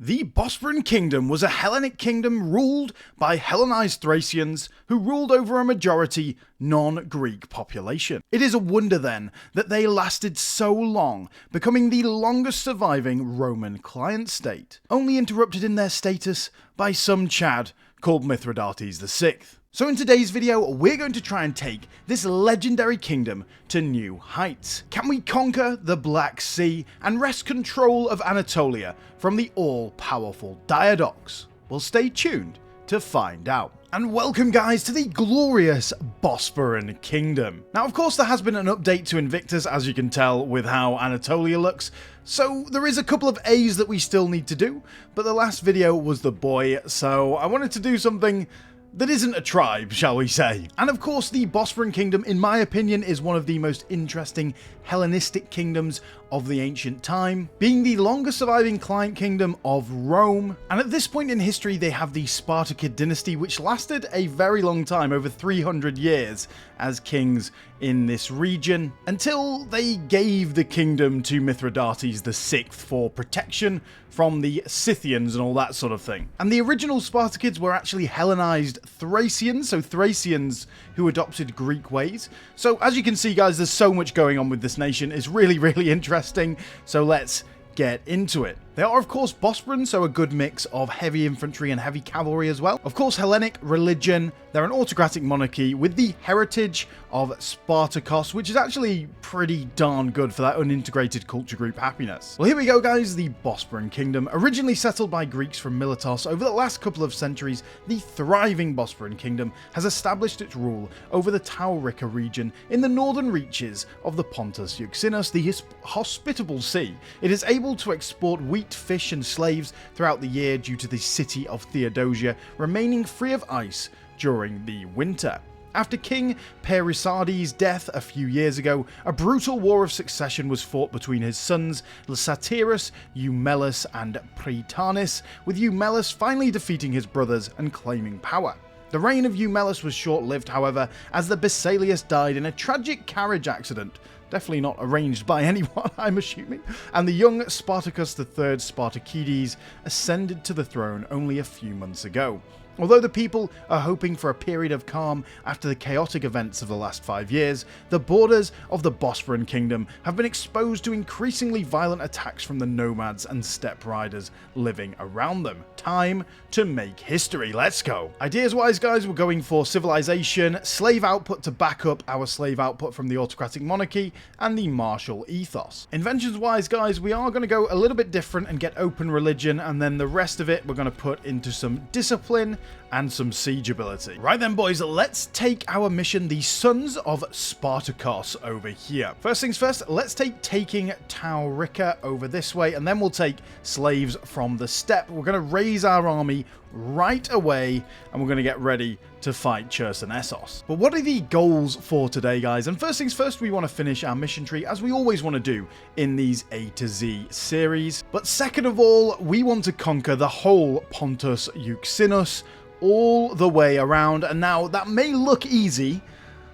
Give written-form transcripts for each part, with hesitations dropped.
The Bosporan Kingdom was a Hellenic kingdom ruled by Hellenized Thracians who ruled over a majority non-Greek population. It is a wonder then that they lasted so long, becoming the longest surviving Roman client state, only interrupted in their status by some Chad called Mithridates VI. So in today's video, we're going to try and take this legendary kingdom to new heights. Can we conquer the Black Sea and wrest control of Anatolia from the all-powerful Diadoques? Well, stay tuned to find out. And welcome guys to the glorious Bosporan Kingdom. Now of course there has been an update to Invictus, as you can tell with how Anatolia looks, so there is a couple of A's that we still need to do, but the last video was the boy, so I wanted to do something that isn't a tribe, shall we say. And of course, the Bosporan Kingdom, in my opinion, is one of the most interesting Hellenistic kingdoms of the ancient time, being the longest surviving client kingdom of Rome. And at this point in history, they have the Spartacid dynasty, which lasted a very long time, over 300 years, as kings in this region, until they gave the kingdom to Mithridates VI for protection from the Scythians and all that sort of thing. And the original Spartacids were actually Hellenized Thracians, so Thracians who adopted Greek ways. So as you can see guys, there's so much going on with this nation. It's really interesting, so let's get into it. They are of course Bosporans, so a good mix of heavy infantry and heavy cavalry as well. Of course, Hellenic religion, they're an autocratic monarchy with the heritage of Spartacus, which is actually pretty darn good for that unintegrated culture group happiness. Well, here we go guys, the Bosporan Kingdom. Originally settled by Greeks from Miletos, over the last couple of centuries, the thriving Bosporan Kingdom has established its rule over the Taurica region in the northern reaches of the Pontus Euxinus, the hospitable sea. It is able to export wheat, fish and slaves throughout the year due to the city of Theodosia remaining free of ice during the winter. After King Perisades' death a few years ago, a brutal war of succession was fought between his sons Satyrus, Eumelus and Prytanis, with Eumelus finally defeating his brothers and claiming power. The reign of Eumelus was short-lived, however, as the Basileus died in a tragic carriage accident, definitely not arranged by anyone, I'm assuming, and the young Spartacus III Spartacides ascended to the throne only a few months ago. Although the people are hoping for a period of calm after the chaotic events of the last 5 years, the borders of the Bosporan Kingdom have been exposed to increasingly violent attacks from the nomads and steppe riders living around them. Time to make history, let's go. Ideas wise guys, we're going for civilization, slave output to back up our slave output from the autocratic monarchy, and the martial ethos. Inventions wise guys, we are going to go a little bit different and get open religion, and then the rest of it we're going to put into some discipline and some siege ability. Right then boys, let's take our mission, the Sons of Spartacus, over here. First things first, let's take taking Taurica over this way, and then we'll take slaves from the steppe. We're going to raise our army right away, and we're going to get ready to fight Chersonesos. But what are the goals for today guys? And first things first, we want to finish our mission tree, as we always want to do in these A to Z series. But second of all, we want to conquer the whole Pontus Euxinus all the way around. And now that may look easy,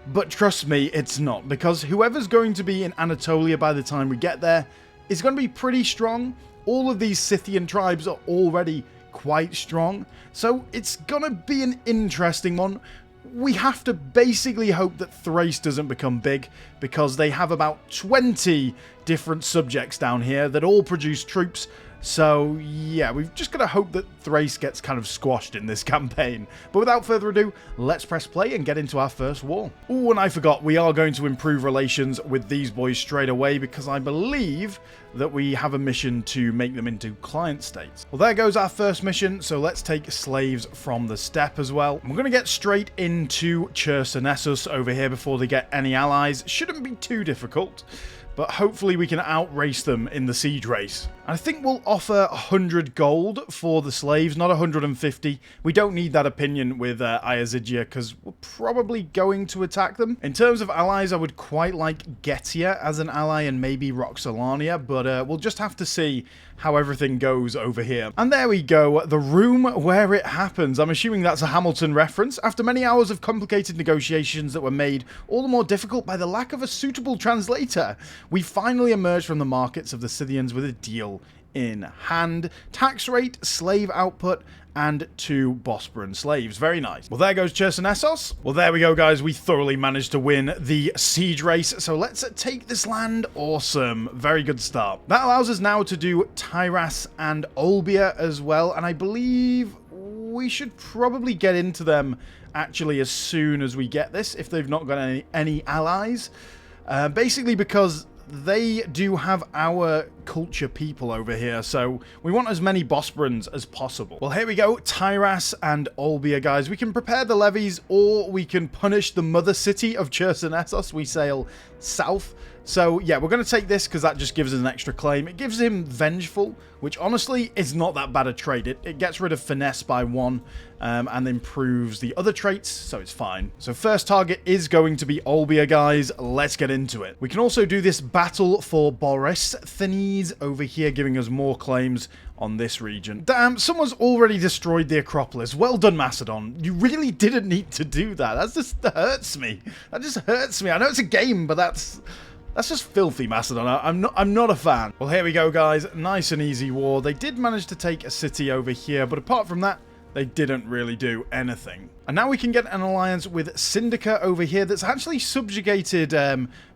but trust me, it's not, because whoever's going to be in Anatolia by the time we get there is going to be pretty strong. All of these Scythian tribes are already quite strong, so it's gonna be an interesting one. We have to basically hope that Thrace doesn't become big, because they have about 20 different subjects down here that all produce troops. So yeah, we've just got to hope that Thrace gets kind of squashed in this campaign. But without further ado, let's press play and get into our first war. Oh, and I forgot, we are going to improve relations with these boys straight away, because I believe that we have a mission to make them into client states. Well, there goes our first mission, so let's take slaves from the steppe as well. We're going to get straight into Chersonesos over here before they get any allies. Shouldn't be too difficult, but hopefully we can outrace them in the siege race. I think we'll offer 100 gold for the slaves, not 150. We don't need that opinion with Iazygia, because we're probably going to attack them. In terms of allies, I would quite like Getia as an ally, and maybe Roxolania, but we'll just have to see how everything goes over here. And there we go, the room where it happens. I'm assuming that's a Hamilton reference. After many hours of complicated negotiations that were made all the more difficult by the lack of a suitable translator, we finally emerged from the markets of the Scythians with a deal in hand. Tax rate, slave output, and 2 Bosporan slaves. Very nice. Well, there goes Chersonesos. Well, there we go, guys. We thoroughly managed to win the siege race. So let's take this land. Awesome. Very good start. That allows us now to do Tyras and Olbia as well. And I believe we should probably get into them actually as soon as we get this, if they've not got any allies. Basically because they do have our culture people over here, so we want as many Bosporans as possible. Well, here we go, Tyras and Olbia, guys. We can prepare the levies, or we can punish the mother city of Chersonesos. We sail south. So, yeah, we're going to take this because that just gives us an extra claim. It gives him Vengeful, which honestly is not that bad a trait. It gets rid of Finesse by 1 and improves the other traits, so it's fine. So first target is going to be Olbia, guys. Let's get into it. We can also do this battle for Borysthenes over here, giving us more claims on this region. Damn, someone's already destroyed the Acropolis. Well done, Macedon. You really didn't need to do that. That hurts me. That just hurts me. I know it's a game, but that's just filthy, Macedon. I'm not a fan. Well, here we go, guys. Nice and easy war. They did manage to take a city over here, but apart from that, they didn't really do anything. And now we can get an alliance with Syndica over here that's actually subjugated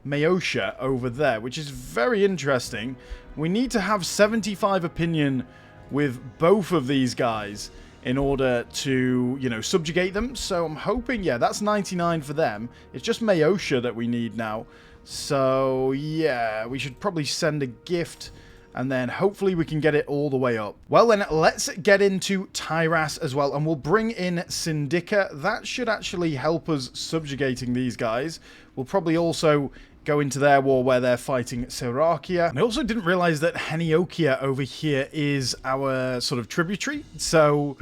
Maeotia over there, which is very interesting. We need to have 75 opinion with both of these guys in order to, you know, subjugate them. So I'm hoping, yeah, that's 99 for them. It's just Maeotia that we need now. So, yeah, we should probably send a gift, and then hopefully we can get it all the way up. Well, then, let's get into Tyras as well, and we'll bring in Syndica. That should actually help us subjugating these guys. We'll probably also go into their war where they're fighting Serakia. And I also didn't realize that Heniokia over here is our sort of tributary, so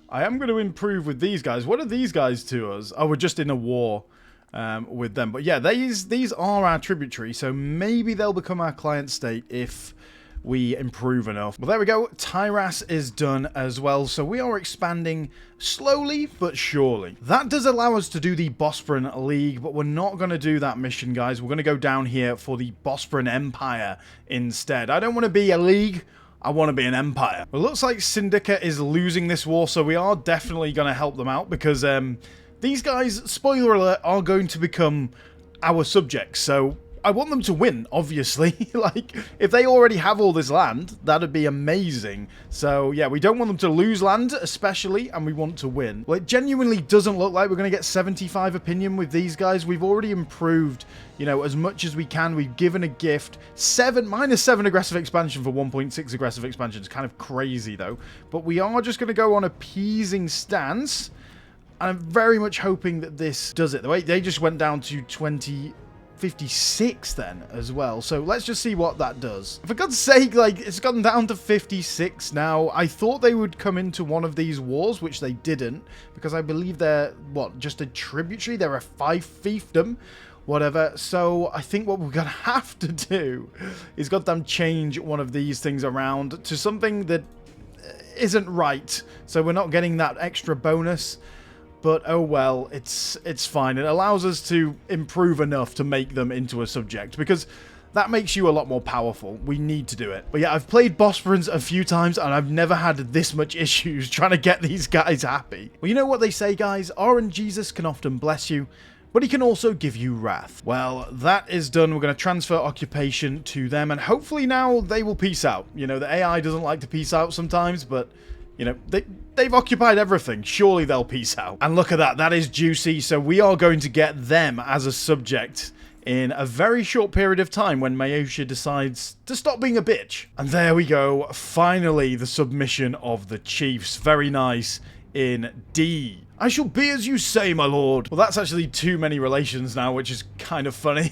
I am going to improve with these guys. What are these guys to us? Oh, we're just in a war with them. But yeah, these are our tributary, so maybe they'll become our client state if we improve enough. Well, there we go. Tyras is done as well, so we are expanding slowly but surely. That does allow us to do the Bosporan League, but we're not going to do that mission, guys. We're going to go down here for the Bosporan Empire instead. I don't want to be a league. I want to be an empire. Well, it looks like Syndica is losing this war, so we are definitely going to help them out because these guys, spoiler alert, are going to become our subjects. So I want them to win, obviously. Like, if they already have all this land, that'd be amazing. So, yeah, we don't want them to lose land, especially, and we want to win. Well, it genuinely doesn't look like we're going to get 75 opinion with these guys. We've already improved, you know, as much as we can. We've given a gift. -7 aggressive expansion for 1.6 aggressive expansion. It's kind of crazy, though. But we are just going to go on a appeasing stance. And I'm very much hoping that this does it. The way they just went down to 56 then as well. So let's just see what that does. For God's sake, like, it's gotten down to 56 now. I thought they would come into one of these wars, which they didn't, because I believe they're, what, just a tributary? They're a 5 fiefdom, whatever. So I think what we're going to have to do is goddamn change one of these things around to something that isn't right. So we're not getting that extra bonus. But, oh well, it's fine. It allows us to improve enough to make them into a subject, because that makes you a lot more powerful. We need to do it. But yeah, I've played Bosporans a few times, and I've never had this much issues trying to get these guys happy. Well, you know what they say, guys? RNGesus can often bless you, but he can also give you wrath. Well, that is done. We're going to transfer occupation to them, and hopefully now they will peace out. You know, the AI doesn't like to peace out sometimes, but you know, they've occupied everything. Surely they'll peace out. And look at that. That is juicy. So we are going to get them as a subject in a very short period of time when Maeotia decides to stop being a bitch. And there we go. Finally, the submission of the chiefs. Very nice indeed. I shall be as you say, my lord. Well, that's actually too many relations now, which is kind of funny.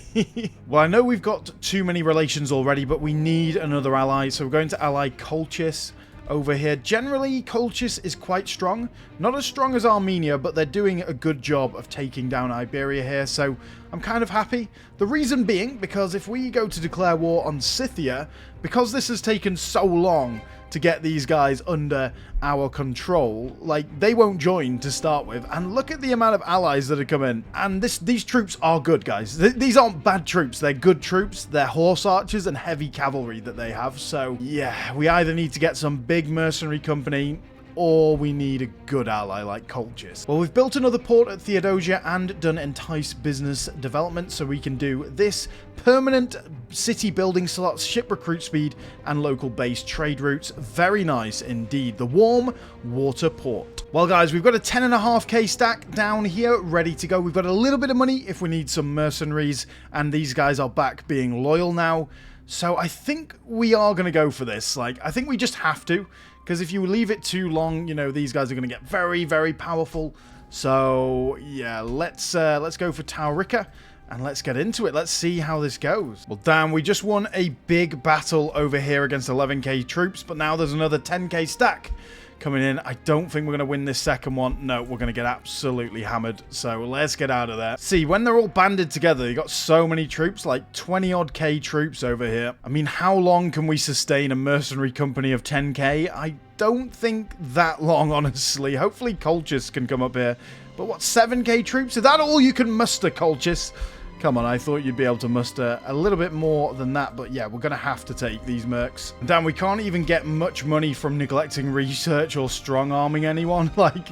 Well, I know we've got too many relations already, but we need another ally. So we're going to ally Colchis over here. Generally, Colchis is quite strong. Not as strong as Armenia, but they're doing a good job of taking down Iberia here, so I'm kind of happy. The reason being, because if we go to declare war on Scythia, because this has taken so long to get these guys under our control. Like, they won't join to start with. And look at the amount of allies that have come in. And these troops are good, guys. These aren't bad troops. They're good troops. They're horse archers and heavy cavalry that they have. So, yeah, we either need to get some big mercenary company, or we need a good ally like Colchis. Well, we've built another port at Theodosia and done entice business development, so we can do this permanent city building slots, ship recruit speed, and local base trade routes. Very nice indeed. The warm water port. Well, guys, we've got a 10.5k stack down here ready to go. We've got a little bit of money if we need some mercenaries, and these guys are back being loyal now. So I think we are going to go for this. Like, I think we just have to. Because if you leave it too long, you know, these guys are going to get very, very powerful. So, yeah, let's go for Taurica and let's get into it. Let's see how this goes. Well, damn, we just won a big battle over here against 11k troops, but now there's another 10k stack coming in. I don't think we're going to win this second one. No, we're going to get absolutely hammered. So let's get out of there. See, when they're all banded together, you got so many troops, like 20 odd K troops over here. I mean, how long can we sustain a mercenary company of 10k? I don't think that long, honestly. Hopefully Colchis can come up here. But what, 7k troops? Is that all you can muster, Colchis? Come on, I thought you'd be able to muster a little bit more than that, but yeah, we're going to have to take these mercs. Damn, we can't even get much money from neglecting research or strong-arming anyone. Like,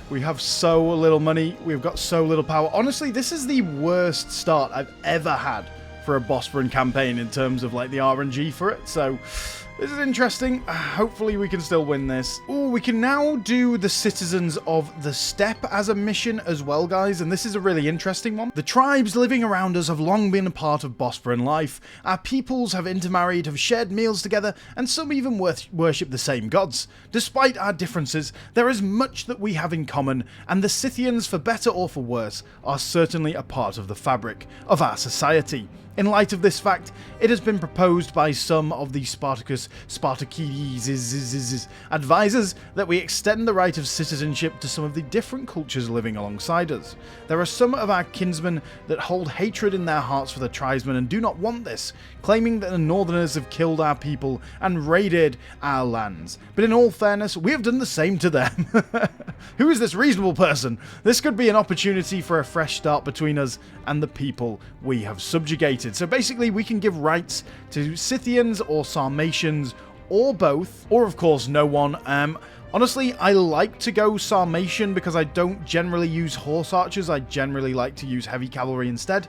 we have so little money, we've got so little power. Honestly, this is the worst start I've ever had for a Bosporan campaign in terms of, like, the RNG for it, so this is interesting. Hopefully we can still win this. Oh, we can now do the citizens of the steppe as a mission as well, guys. And this is a really interesting one. The tribes living around us have long been a part of Bosporan life. Our peoples have intermarried, have shared meals together, and some even worship the same gods. Despite our differences, there is much that we have in common, and the Scythians, for better or for worse, are certainly a part of the fabric of our society. In light of this fact, it has been proposed by some of the Spartacus Spartakides' advisors that we extend the right of citizenship to some of the different cultures living alongside us. There are some of our kinsmen that hold hatred in their hearts for the tribesmen and do not want this, claiming that the northerners have killed our people and raided our lands. But in all fairness, we have done the same to them. Who is this reasonable person? This could be an opportunity for a fresh start between us and the people we have subjugated. So basically, we can give rights to Scythians or Sarmatians or both, or of course no one. Honestly, I like to go Sarmatian because I don't generally use horse archers. I generally like to use heavy cavalry instead.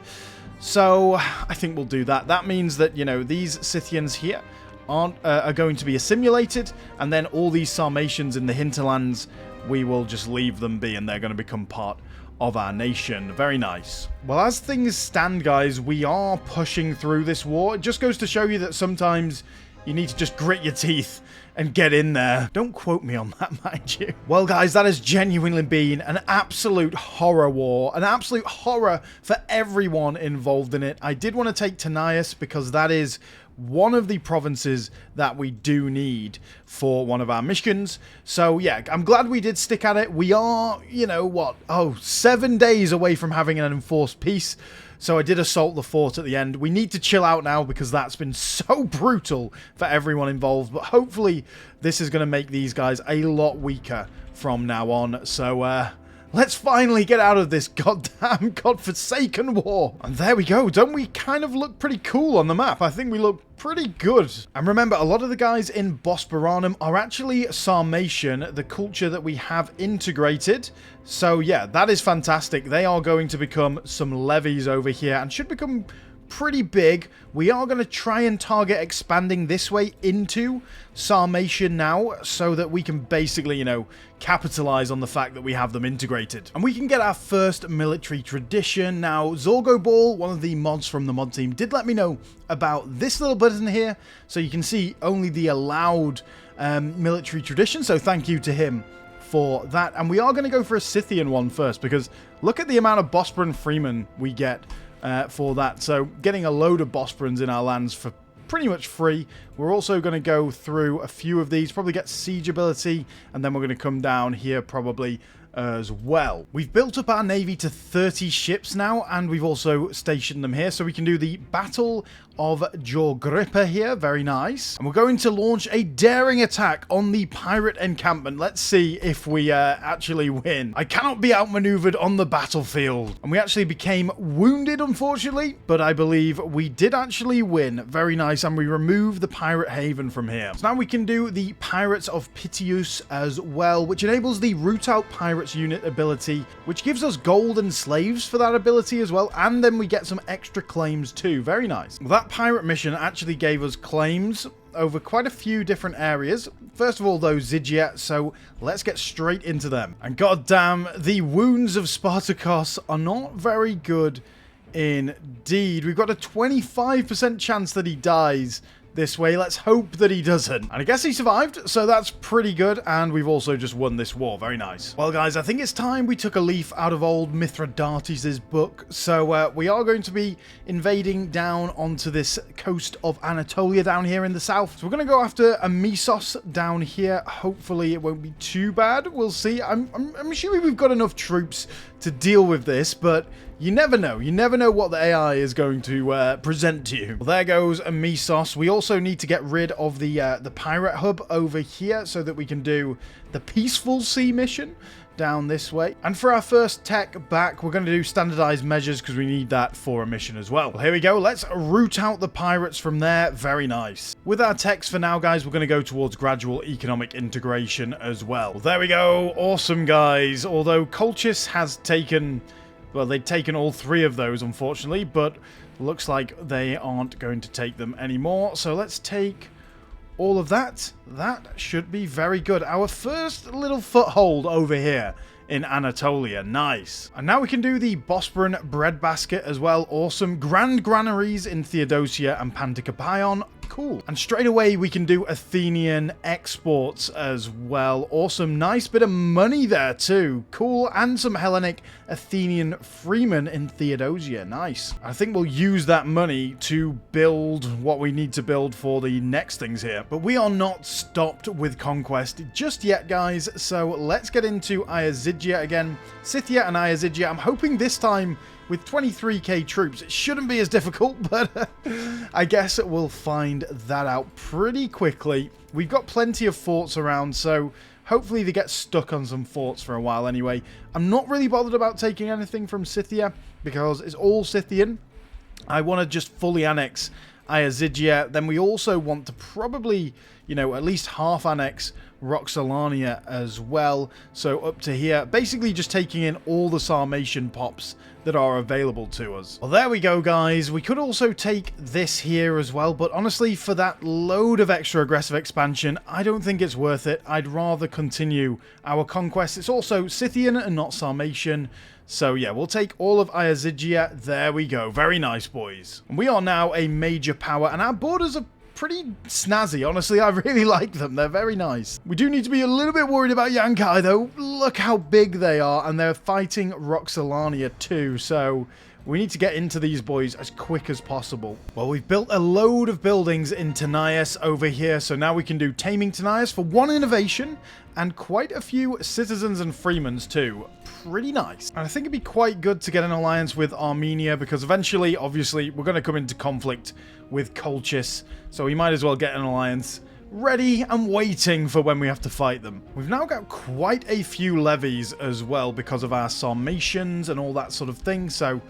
So I think we'll do that. That means that, you know, these Scythians here are going to be assimilated, and then all these Sarmatians in the hinterlands, we will just leave them be, and they're going to become part of our nation. Very nice. Well, as things stand, guys, we are pushing through this war. It just goes to show you that sometimes you need to just grit your teeth and get in there. Don't quote me on that, mind you. Well, guys, that has genuinely been an absolute horror war. An absolute horror for everyone involved in it. I did want to take Tanais because that is one of the provinces that we do need for one of our missions. So yeah, I'm glad we did stick at it. We are, you know what, 7 days away from having an enforced peace. So I did assault the fort at the end. We need to chill out now because that's been so brutal for everyone involved. But hopefully this is going to make these guys a lot weaker from now on. So let's finally get out of this goddamn godforsaken war. And there we go. Don't we kind of look pretty cool on the map? I think we look pretty good. And remember, a lot of the guys in Bosporanum are actually Sarmatian, the culture that we have integrated. So yeah, that is fantastic. They are going to become some levies over here and should become pretty big. We are going to try and target expanding this way into Sarmatian now so that we can basically, you know, capitalize on the fact that we have them integrated. And we can get our first military tradition. Now, Zorgo Ball, one of the mods from the mod team, did let me know about this little button here. So you can see only the allowed military tradition. So thank you to him for that. And we are going to go for a Scythian one first because look at the amount of Bosporan freemen we get for that. So getting a load of Bosporans in our lands for pretty much free We're also going to go through a few of these, probably get siege ability, and then we're going to come down here probably as well. We've built up our navy to 30 ships now, and we've also stationed them here, so we can do the Battle of Jorgrippa here. Very nice. And we're going to launch a daring attack on the pirate encampment. Let's see if we actually win. I cannot be outmaneuvered on the battlefield. And we actually became wounded, unfortunately, but I believe we did actually win. Very nice. And we remove the pirate haven from here. So now we can do the Pirates of Piteus as well, which enables the root out pirates unit ability, which gives us gold and slaves for that ability as well. And then we get some extra claims too. Very nice. Well, that pirate mission actually gave us claims over quite a few different areas. First of all, those Zygia, so let's get straight into them. And goddamn, the wounds of Spartacus are not very good indeed. We've got a 25% chance that he dies this way. Let's hope that he doesn't. And I guess he survived, so that's pretty good. And we've also just won this war. Very nice. Well, guys, I think it's time we took a leaf out of old Mithridates' book. So we are going to be invading down onto this coast of Anatolia down here in the south. So we're going to go after a Misos down here. Hopefully it won't be too bad. We'll see. I'm assuming we've got enough troops to deal with this, but you never know. You never know what the AI is going to present to you. Well, there goes a Misos. We also need to get rid of the pirate hub over here so that we can do the Peaceful Sea mission down this way. And for our first tech back, we're going to do standardized measures because we need that for a mission as well. Here we go. Let's root out the pirates from there. Very nice. With our techs for now, guys, we're going to go towards gradual economic integration as well. There we go. Awesome, guys. Although Colchis has taken... well, they've taken all three of those, unfortunately, but looks like they aren't going to take them anymore. So let's take all of that. That should be very good. Our first little foothold over here in Anatolia. Nice. And now we can do the Bosporan breadbasket as well. Awesome. Grand granaries in Theodosia and Pantikapion. Cool. And straight away we can do Athenian exports as well. Awesome. Nice bit of money there too. Cool. And some Hellenic Athenian freemen in Theodosia. Nice. I think we'll use that money to build what we need to build for the next things here. But we are not stopped with conquest just yet, guys. So let's get into Zygia again. Scythia and Zygia. I'm hoping this time with 23k troops, it shouldn't be as difficult, but I guess we'll find that out pretty quickly. We've got plenty of forts around, so hopefully they get stuck on some forts for a while anyway. I'm not really bothered about taking anything from Scythia because it's all Scythian. I want to just fully annex Zygia. Then we also want to probably, you know, at least half annex Roxolania as well. So up to here, basically just taking in all the Sarmatian pops that are available to us. Well, there we go, guys. We could also take this here as well, but honestly, for that load of extra aggressive expansion, I don't think it's worth it. I'd rather continue our conquest. It's also Scythian and not Sarmatian. So yeah, we'll take all of Zygia. There we go. Very nice, boys. And we are now a major power, and our borders are pretty snazzy. Honestly, I really like them. They're very nice. We do need to be a little bit worried about Yankai, though. Look how big they are, and they're fighting Roxolania too, so we need to get into these boys as quick as possible. Well, we've built a load of buildings in Tanais over here, so now we can do Taming Tanais for 1 innovation and quite a few citizens and freemans too. Pretty nice. And I think it'd be quite good to get an alliance with Armenia because eventually, obviously, we're going to come into conflict with Colchis, so we might as well get an alliance ready and waiting for when we have to fight them. We've now got quite a few levies as well because of our Sarmatians and all that sort of thing, so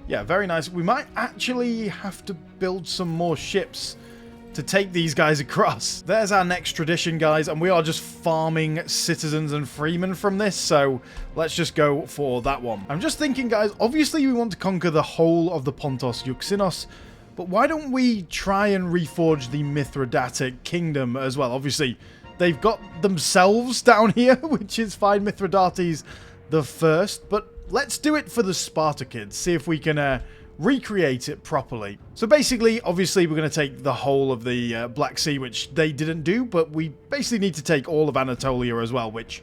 yeah, very nice. We might actually have to build some more ships to take these guys across. There's our next tradition, guys, and we are just farming citizens and freemen from this, so let's just go for that one. I'm just thinking, guys, obviously we want to conquer the whole of the Pontos Euxinos, but why don't we try and reforge the Mithridatic Kingdom as well? Obviously, they've got themselves down here, which is fine, Mithridates the First, but let's do it for the Spartakids, see if we can recreate it properly. So basically, obviously, we're going to take the whole of the Black Sea, which they didn't do, but we basically need to take all of Anatolia as well, which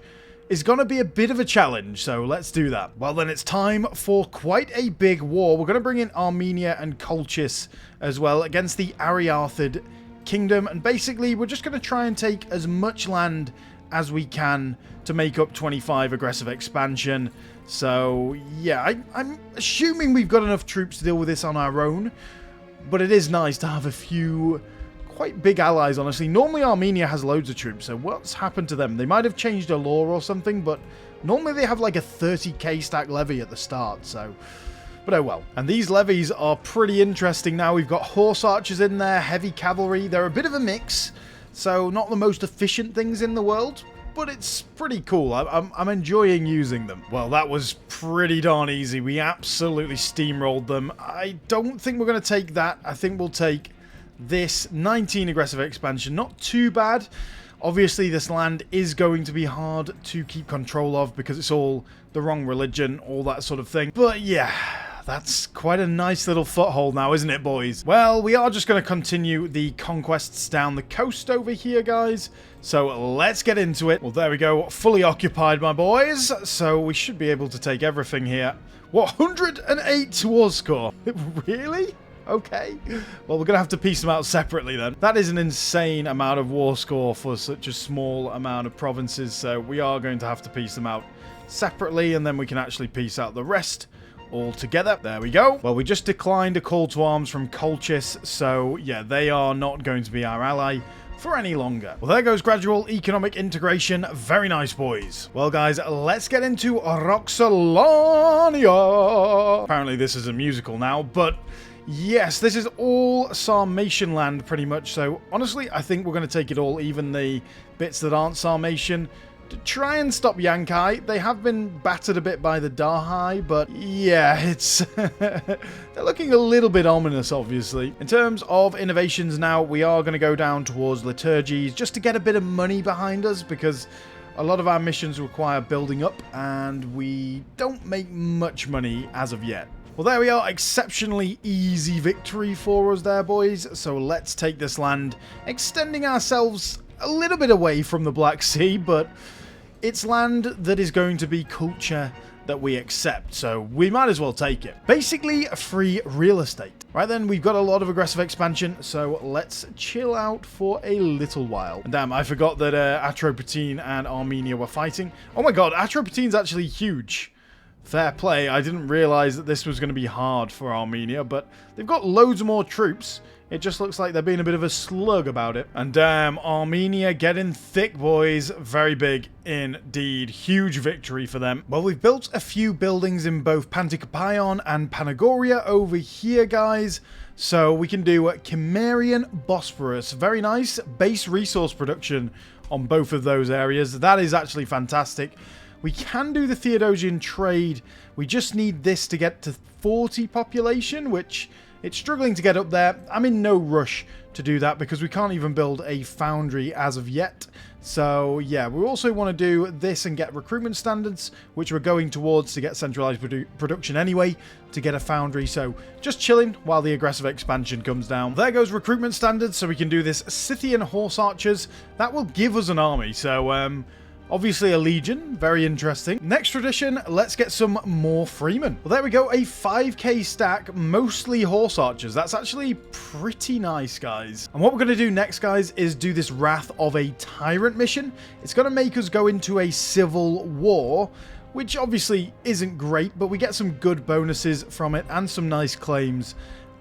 is going to be a bit of a challenge, so let's do that. Well, then it's time for quite a big war. We're going to bring in Armenia and Colchis as well against the Ariarthid kingdom, and basically we're just going to try and take as much land as we can to make up 25 aggressive expansion. So yeah, I'm assuming we've got enough troops to deal with this on our own, but it is nice to have a few quite big allies, honestly. Normally Armenia has loads of troops, so what's happened to them? They might have changed a law or something, but normally they have like a 30k stack levy at the start, so... But oh well. And these levies are pretty interesting now. We've got horse archers in there, heavy cavalry. They're a bit of a mix, so not the most efficient things in the world, but it's pretty cool. I'm enjoying using them. Well, that was pretty darn easy. We absolutely steamrolled them. I don't think we're going to take that. I think we'll take this 19 aggressive expansion. Not too bad. Obviously, this land is going to be hard to keep control of because it's all the wrong religion, all that sort of thing. But yeah, that's quite a nice little foothold now, isn't it, boys? Well, we are just going to continue the conquests down the coast over here, guys. So let's get into it. Well, there we go. Fully occupied, my boys. So we should be able to take everything here. What, 108 war score? Really? Okay. Well, we're going to have to piece them out separately then. That is an insane amount of war score for such a small amount of provinces. So we are going to have to piece them out separately, and then we can actually piece out the rest all together. There we go. Well, we just declined a call to arms from Colchis, so yeah, they are not going to be our ally for any longer. Well, there goes gradual economic integration. Very nice, boys. Well, guys, let's get into Roxolania. Apparently this is a musical now, but yes, this is all Sarmatian land pretty much, so honestly I think we're going to take it all, even the bits that aren't Sarmatian, to try and stop Yankai. They have been battered a bit by the Dahai, but yeah, it's they're looking a little bit ominous, obviously. In terms of innovations now, we are going to go down towards liturgies just to get a bit of money behind us, because a lot of our missions require building up and we don't make much money as of yet. Well, there we are. Exceptionally easy victory for us there, boys. So let's take this land, extending ourselves a little bit away from the Black Sea, but it's land that is going to be culture that we accept, so we might as well take it. Basically, free real estate. Right then, we've got a lot of aggressive expansion, so let's chill out for a little while. And damn, I forgot that Atropatene and Armenia were fighting. Oh my god, Atropatene's actually huge. Fair play. I didn't realize that this was going to be hard for Armenia, but they've got loads more troops. It just looks like they're being a bit of a slug about it. And damn, Armenia getting thick, boys. Very big indeed. Huge victory for them. Well, we've built a few buildings in both Panticapayon and Panagoria over here, guys. So we can do Cimmerian Bosporus. Very nice base resource production on both of those areas. That is actually fantastic. We can do the Theodosian trade. We just need this to get to 40 population, which it's struggling to get up there. I'm in no rush to do that because we can't even build a foundry as of yet. So yeah, we also want to do this and get recruitment standards, which we're going towards to get centralized production anyway, to get a foundry. So just chilling while the aggressive expansion comes down. There goes recruitment standards, so we can do this Scythian horse archers. That will give us an army. So obviously a legion, very interesting. Next tradition, let's get some more freemen. Well, there we go, a 5k stack, mostly horse archers. That's actually pretty nice, guys. And what we're going to do next, guys, is do this Wrath of a Tyrant mission. It's going to make us go into a civil war, which obviously isn't great, but we get some good bonuses from it and some nice claims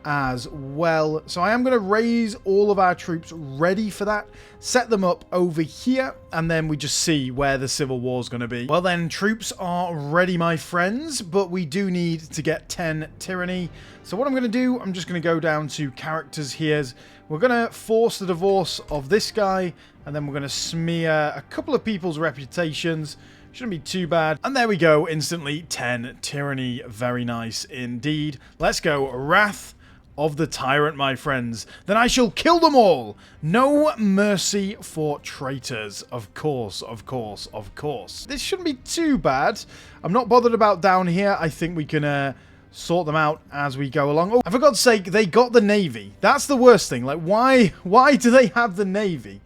as well. So I am going to raise all of our troops ready for that, set them up over here, and then we just see where the civil war is going to be. Well then, troops are ready, my friends, but we do need to get 10 tyranny. So what I'm going to do, I'm just going to go down to characters here. We're going to force the divorce of this guy, and then we're going to smear a couple of people's reputations. Shouldn't be too bad. And there we go, instantly 10 tyranny. Very nice indeed. Let's go. Wrath of the Tyrant, my friends. Then I shall kill them all. No mercy for traitors. Of course, of course, of course. This shouldn't be too bad. I'm not bothered about down here. I think we can sort them out as we go along. Oh, for God's sake, they got the Navy. That's the worst thing. Like, why do they have the Navy?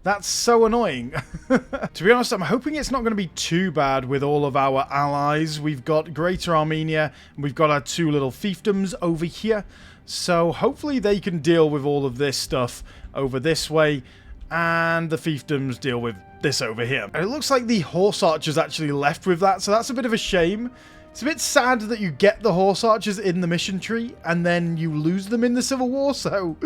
That's so annoying. To be honest, I'm hoping it's not going to be too bad with all of our allies. We've got Greater Armenia, and we've got our two little fiefdoms over here. So hopefully they can deal with all of this stuff over this way, and the fiefdoms deal with this over here. And it looks like the horse archers actually left with that, so that's a bit of a shame. It's a bit sad that you get the horse archers in the mission tree and then you lose them in the Civil War, so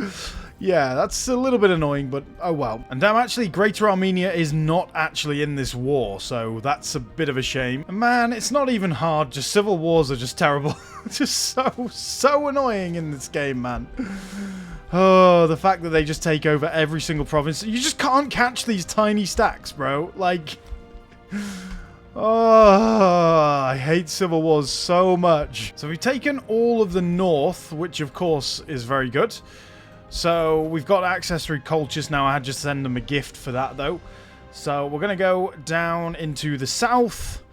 yeah, that's a little bit annoying, but oh well. And damn, actually, Greater Armenia is not actually in this war, so that's a bit of a shame. And man, it's not even hard, just civil wars are just terrible. Just so annoying in this game, man. Oh, the fact that they just take over every single province. You just can't catch these tiny stacks, bro. Like... Oh, I hate civil wars so much. So we've taken all of the north, which of course is very good. So we've got access through Colchis now. I had to send them a gift for that though. So we're going to go down into the south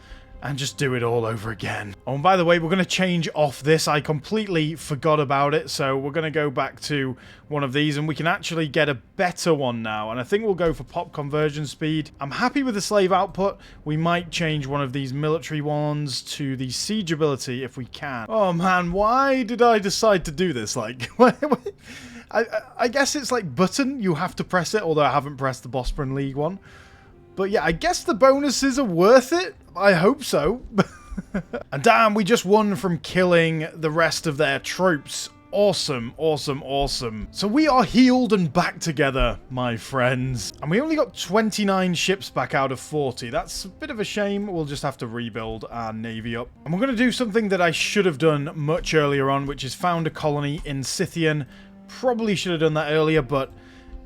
and just do it all over again. Oh, and by the way, we're going to change off this. I completely forgot about it. So we're going to go back to one of these and we can actually get a better one now. And I think we'll go for pop conversion speed. I'm happy with the slave output. We might change one of these military ones to the siege ability if we can. Oh man, why did I decide to do this? Like, I guess it's like button. You have to press it, although I haven't pressed the Bosporan League one. But yeah, I guess the bonuses are worth it. I hope so. And damn, we just won from killing the rest of their troops. Awesome, awesome, awesome. So we are healed and back together, my friends. And we only got 29 ships back out of 40. That's a bit of a shame. We'll just have to rebuild our navy up. And we're going to do something that I should have done much earlier on, which is found a colony in Scythian. Probably should have done that earlier, but...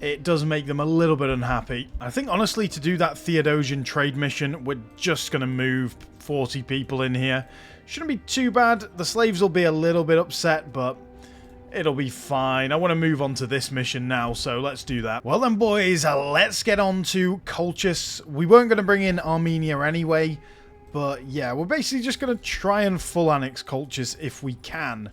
it does make them a little bit unhappy. I think, honestly, to do that Theodosian trade mission, we're just going to move 40 people in here. Shouldn't be too bad. The slaves will be a little bit upset, but it'll be fine. I want to move on to this mission now, so let's do that. Well then, boys, let's get on to Colchis. We weren't going to bring in Armenia anyway, but yeah, we're basically just going to try and full annex Colchis if we can.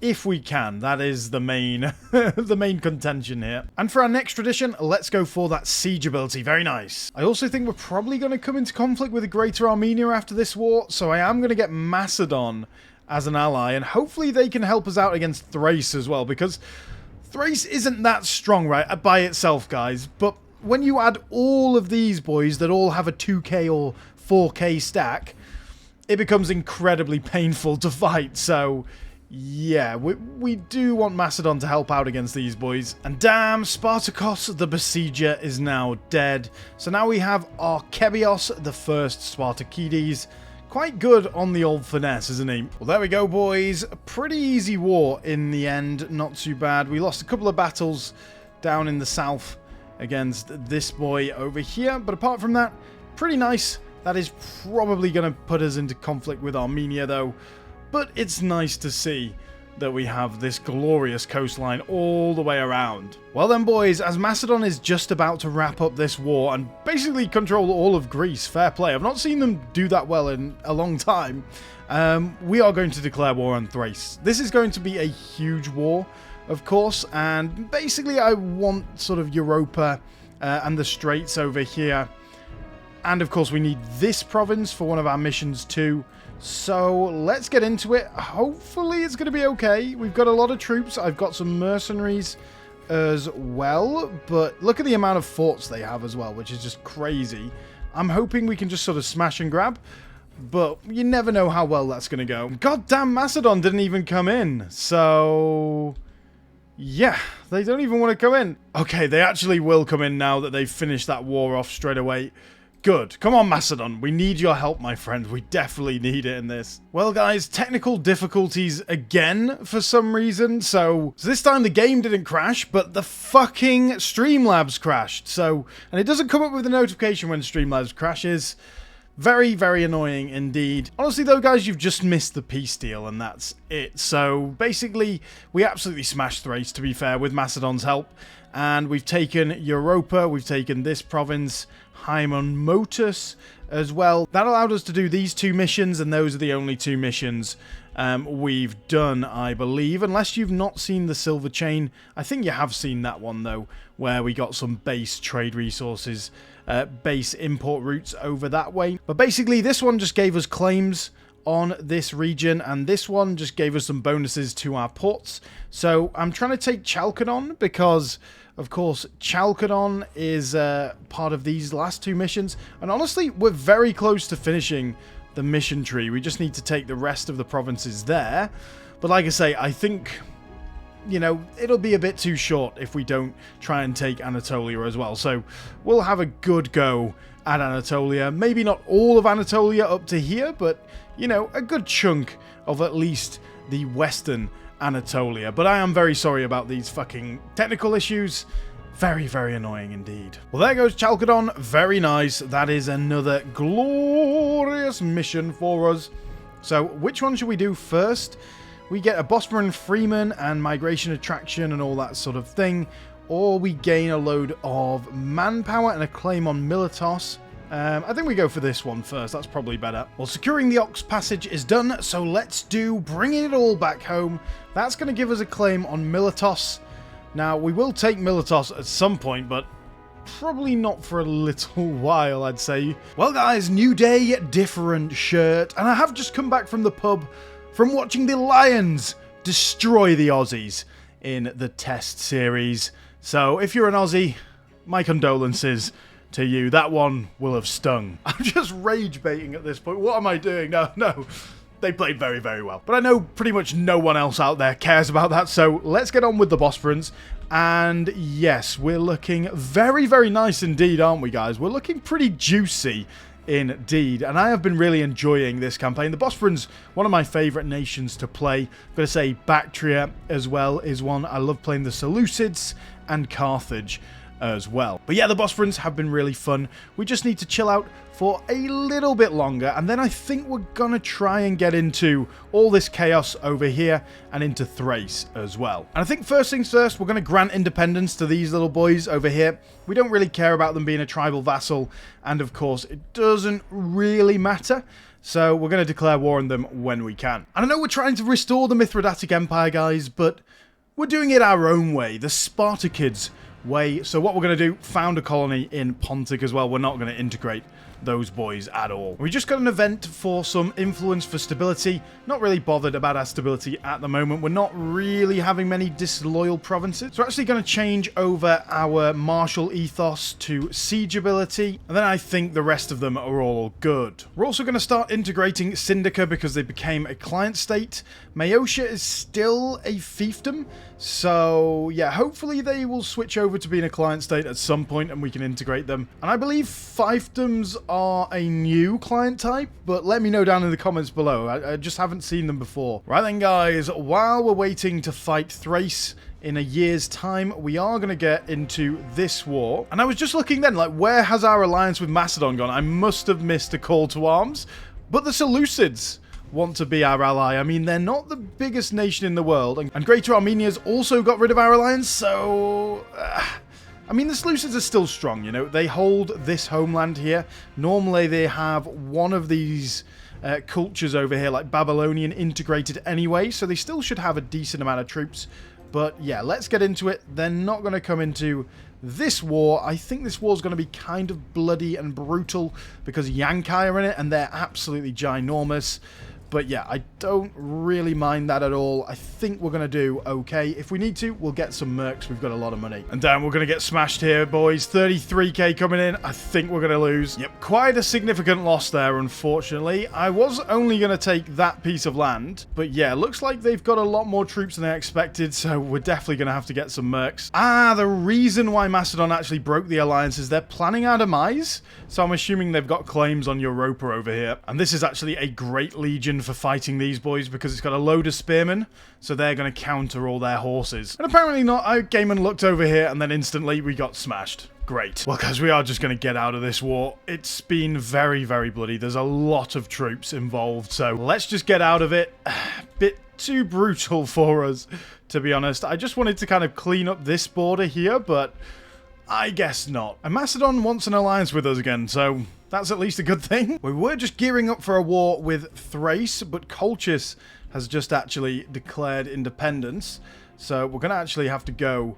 If we can, that is the main the main contention here. And for our next tradition, let's go for that siege ability. Very nice. I also think we're probably going to come into conflict with the Greater Armenia after this war, so I am going to get Macedon as an ally, and hopefully they can help us out against Thrace as well, because Thrace isn't that strong, right, by itself, guys. But when you add all of these boys that all have a 2k or 4k stack, it becomes incredibly painful to fight, so... yeah, we do want Macedon to help out against these boys. And damn, Spartacus the Besieger is now dead. So now we have Archebios the first Spartakides. Quite good on the old finesse, isn't he? Well, there we go, boys. A pretty easy war in the end. Not too bad. We lost a couple of battles down in the south against this boy over here. But apart from that, pretty nice. That is probably going to put us into conflict with Armenia, though. But it's nice to see that we have this glorious coastline all the way around. Well then, boys, as Macedon is just about to wrap up this war and basically control all of Greece, fair play. I've not seen them do that well in a long time. We are going to declare war on Thrace. This is going to be a huge war, of course, and basically I want sort of Europa and the Straits over here. And of course we need this province for one of our missions too. So let's get into it. Hopefully it's going to be okay. We've got a lot of troops. I've got some mercenaries as well. But look at the amount of forts they have as well, which is just crazy. I'm hoping we can just sort of smash and grab. But you never know how well that's going to go. Goddamn, Macedon didn't even come in. So... yeah, they don't even want to come in. Okay, they actually will come in now that they've finished that war off straight away. Good. Come on, Macedon. We need your help, my friend. We definitely need it in this. Well, guys, technical difficulties again for some reason. So this time the game didn't crash, but the fucking Streamlabs crashed. So, and it doesn't come up with a notification when Streamlabs crashes. Very, very annoying indeed. Honestly, though, guys, you've just missed the peace deal, and that's it. So, basically, we absolutely smashed Thrace, to be fair, with Macedon's help. And we've taken Europa, we've taken this province, Haemon Motus as well. That allowed us to do these two missions, and those are the only two missions we've done, I believe. Unless you've not seen the Silver Chain. I think you have seen that one, though, where we got some base trade resources, base import routes over that way. But basically, this one just gave us claims on this region, and this one just gave us some bonuses to our ports. So I'm trying to take Chalcedon because, of course, Chalcedon is part of these last two missions, and honestly, we're very close to finishing the mission tree. We just need to take the rest of the provinces there. But like I say, I think, you know, it'll be a bit too short if we don't try and take Anatolia as well. So we'll have a good go at Anatolia. Maybe not all of Anatolia up to here, but, you know, a good chunk of at least the western Anatolia. But I am very sorry about these fucking technical issues. Very, very annoying indeed. Well, there goes Chalcedon. Very nice. That is another glorious mission for us. So which one should we do first? We get a Bosporan Freeman and migration attraction and all that sort of thing, or we gain a load of manpower and a claim on Militos. I think we go for this one first. That's probably better. Well, securing the Ox Passage is done, so let's do bringing it all back home. That's going to give us a claim on Militos. Now, we will take Militos at some point, but probably not for a little while, I'd say. Well, guys, new day, different shirt, and I have just come back from the pub from watching the Lions destroy the Aussies in the Test series. So if you're an Aussie, my condolences to you. That one will have stung. I'm just rage baiting at this point. What am I doing? No. They played very, very well. But I know pretty much no one else out there cares about that, so let's get on with the Bosporans. And yes, we're looking very, very nice indeed, aren't we, guys? We're looking pretty juicy indeed, and I have been really enjoying this campaign. The Bosporans, one of my favourite nations to play. I've got to say Bactria as well is one. I love playing the Seleucids and Carthage as well. But yeah, the Bosporans have been really fun. We just need to chill out for a little bit longer, and then I think we're gonna try and get into all this chaos over here and into Thrace as well. And I think first things first, we're gonna grant independence to these little boys over here. We don't really care about them being a tribal vassal, and of course it doesn't really matter, so we're going to declare war on them when we can. And I know we're trying to restore the Mithridatic Empire, guys, but we're doing it our own way, the Spartakids way. So what we're going to do, found a colony in Pontic as well. We're not going to integrate those boys at all. We just got an event for some influence for stability. Not really bothered about our stability at the moment. We're not really having many disloyal provinces. So we're actually going to change over our martial ethos to siege ability, and then I think the rest of them are all good. We're also going to start integrating Syndica because they became a client state. Maeotia is still a fiefdom, so yeah, hopefully they will switch over to being a client state at some point and we can integrate them. And I believe fiefdoms are a new client type, but let me know down in the comments below. I just haven't seen them before. Right then, guys, while we're waiting to fight Thrace in a year's time, we are going to get into this war. And I was just looking then, like, where has our alliance with Macedon gone? I must have missed a call to arms, but the Seleucids want to be our ally. I mean, they're not the biggest nation in the world, and Greater Armenia's also got rid of our alliance, so I mean, the Seleucids are still strong, you know. They hold this homeland here. Normally they have one of these cultures over here, like Babylonian, integrated anyway, so they still should have a decent amount of troops. But yeah, let's get into it. They're not going to come into this war. I think this war is going to be kind of bloody and brutal because Yankai are in it, and they're absolutely ginormous. But yeah, I don't really mind that at all. I think we're going to do okay. If we need to, we'll get some mercs. We've got a lot of money. And damn, we're going to get smashed here, boys. 33k coming in. I think we're going to lose. Yep, quite a significant loss there, unfortunately. I was only going to take that piece of land. But yeah, looks like they've got a lot more troops than I expected, so we're definitely going to have to get some mercs. Ah, the reason why Macedon actually broke the alliance is they're planning our demise. So I'm assuming they've got claims on Europa over here. And this is actually a great legion for fighting these boys because it's got a load of spearmen, so they're going to counter all their horses. And apparently not. I came and looked over here and then instantly we got smashed. Great. Well, guys, we are just going to get out of this war. It's been very, very bloody. There's a lot of troops involved, so let's just get out of it. Bit too brutal for us, to be honest. I just wanted to kind of clean up this border here, but I guess not. And Macedon wants an alliance with us again, so that's at least a good thing. We were just gearing up for a war with Thrace, but Colchis has just actually declared independence. So we're going to actually have to go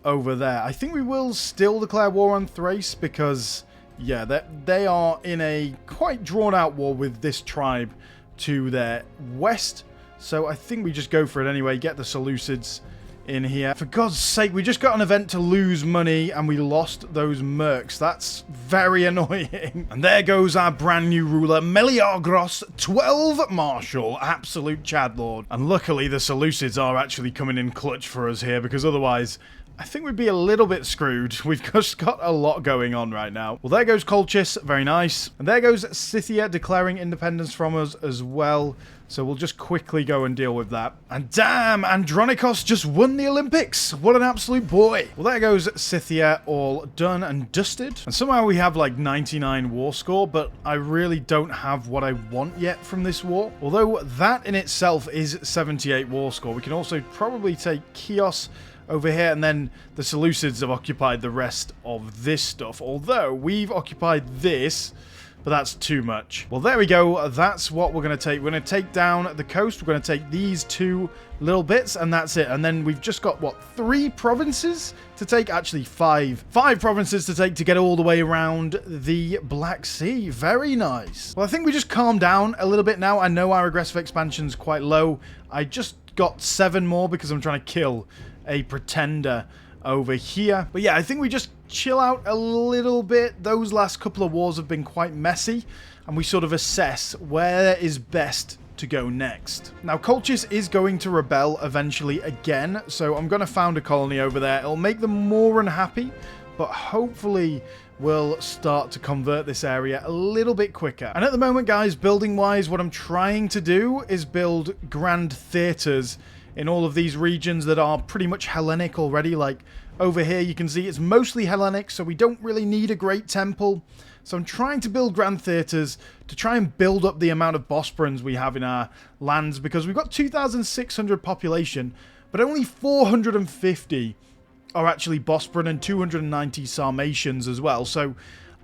over there. I think we will still declare war on Thrace because, yeah, they are in a quite drawn-out war with this tribe to their west. So I think we just go for it anyway. Get the Seleucids in here. For God's sake, we just got an event to lose money and we lost those mercs. That's very annoying. And there goes our brand new ruler, Meliagros, 12 Marshal, absolute Chadlord. And luckily the Seleucids are actually coming in clutch for us here, because otherwise I think we'd be a little bit screwed. We've just got a lot going on right now. Well, there goes Colchis. Very nice. And there goes Scythia declaring independence from us as well. So we'll just quickly go and deal with that. And damn, Andronikos just won the Olympics. What an absolute boy. Well, there goes Scythia, all done and dusted. And somehow we have like 99 war score, but I really don't have what I want yet from this war. Although that in itself is 78 war score. We can also probably take Chios over here, and then the Seleucids have occupied the rest of this stuff. Although we've occupied this, but that's too much. Well, there we go. That's what we're going to take. We're going to take down the coast. We're going to take these two little bits, and that's it. And then we've just got, what, 3 provinces to take? Actually, 5. 5 provinces to take to get all the way around the Black Sea. Very nice. Well, I think we just calm down a little bit now. I know our aggressive expansion's quite low. I just got 7 more because I'm trying to kill a pretender over here. But yeah, I think we just chill out a little bit. Those last couple of wars have been quite messy, and we sort of assess where is best to go next. Now, Colchis is going to rebel eventually again, so I'm going to found a colony over there. It'll make them more unhappy, but hopefully we'll start to convert this area a little bit quicker. And at the moment, guys, building-wise, what I'm trying to do is build grand theatres in all of these regions that are pretty much Hellenic already. Like over here, you can see it's mostly Hellenic, so we don't really need a great temple. So I'm trying to build grand theatres to try and build up the amount of Bosporans we have in our lands, because we've got 2,600 population, but only 450 are actually Bosporan and 290 Sarmatians as well. So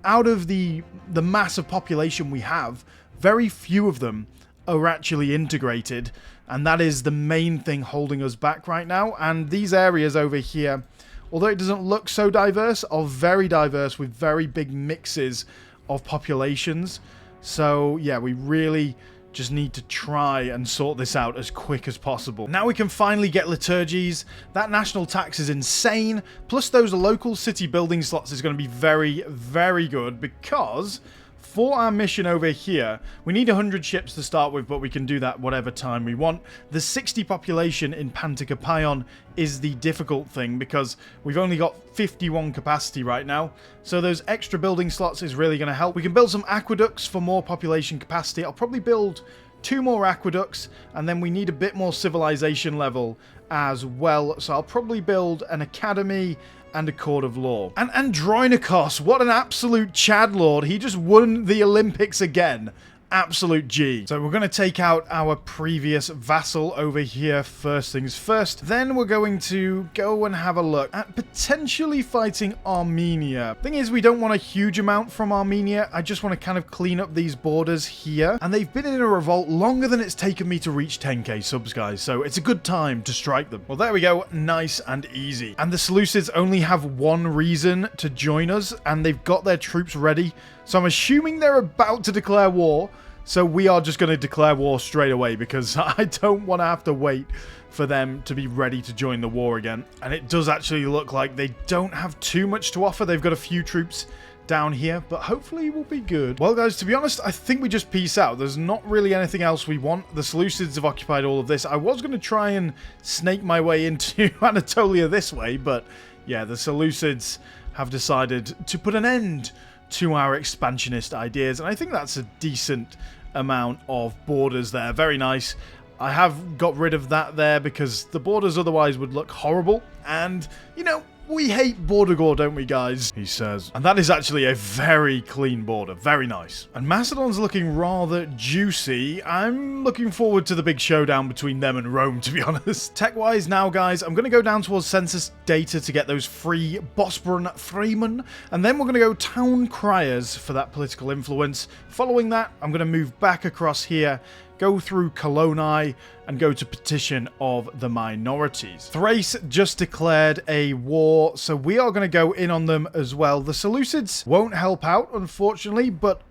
out of the mass of population we have, very few of them are actually integrated, and that is the main thing holding us back right now. And these areas over here, although it doesn't look so diverse, are very diverse with very big mixes of populations. So yeah, we really just need to try and sort this out as quick as possible. Now we can finally get liturgies. That national tax is insane. Plus those local city building slots is going to be very, very good, because for our mission over here, we need 100 ships to start with, but we can do that whatever time we want. The 60 population in Pontic Push is the difficult thing, because we've only got 51 capacity right now. So those extra building slots is really going to help. We can build some aqueducts for more population capacity. I'll probably build 2 more aqueducts, and then we need a bit more civilization level as well. So I'll probably build an academy and a court of law. And Andronikos, what an absolute Chadlord. He just won the Olympics again. Absolute G. So we're going to take out our previous vassal over here first things first. Then we're going to go and have a look at potentially fighting Armenia. Thing is, we don't want a huge amount from Armenia. I just want to kind of clean up these borders here. And they've been in a revolt longer than it's taken me to reach 10k subs, guys. So it's a good time to strike them. Well, there we go. Nice and easy. And the Seleucids only have one reason to join us, and they've got their troops ready. So I'm assuming they're about to declare war. So we are just going to declare war straight away, because I don't want to have to wait for them to be ready to join the war again. And it does actually look like they don't have too much to offer. They've got a few troops down here, but hopefully we'll be good. Well, guys, to be honest, I think we just peace out. There's not really anything else we want. The Seleucids have occupied all of this. I was going to try and snake my way into Anatolia this way, but yeah, the Seleucids have decided to put an end to our expansionist ideas, and I think that's a decent amount of borders there. Very nice. I have got rid of that there because the borders otherwise would look horrible, and you know, we hate border gore, don't we, guys? He says. And that is actually a very clean border. Very nice. And Macedon's looking rather juicy. I'm looking forward to the big showdown between them and Rome, to be honest. Tech-wise now, guys, I'm going to go down towards census data to get those free Bosporan freemen. And then we're going to go town criers for that political influence. Following that, I'm going to move back across here, go through Coloni, and go to petition of the minorities. Thrace just declared a war, so we are going to go in on them as well. The Seleucids won't help out, unfortunately, but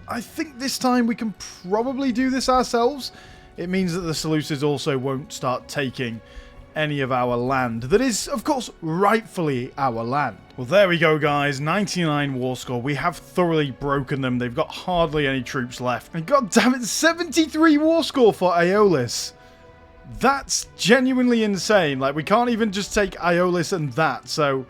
I think this time we can probably do this ourselves. It means that the Seleucids also won't start taking any of our land. That is, of course, rightfully our land. Well, there we go, guys. 99 war score. We have thoroughly broken them. They've got hardly any troops left. And god damn it, 73 war score for Aeolis. That's genuinely insane. Like, we can't even just take Aeolis and that, so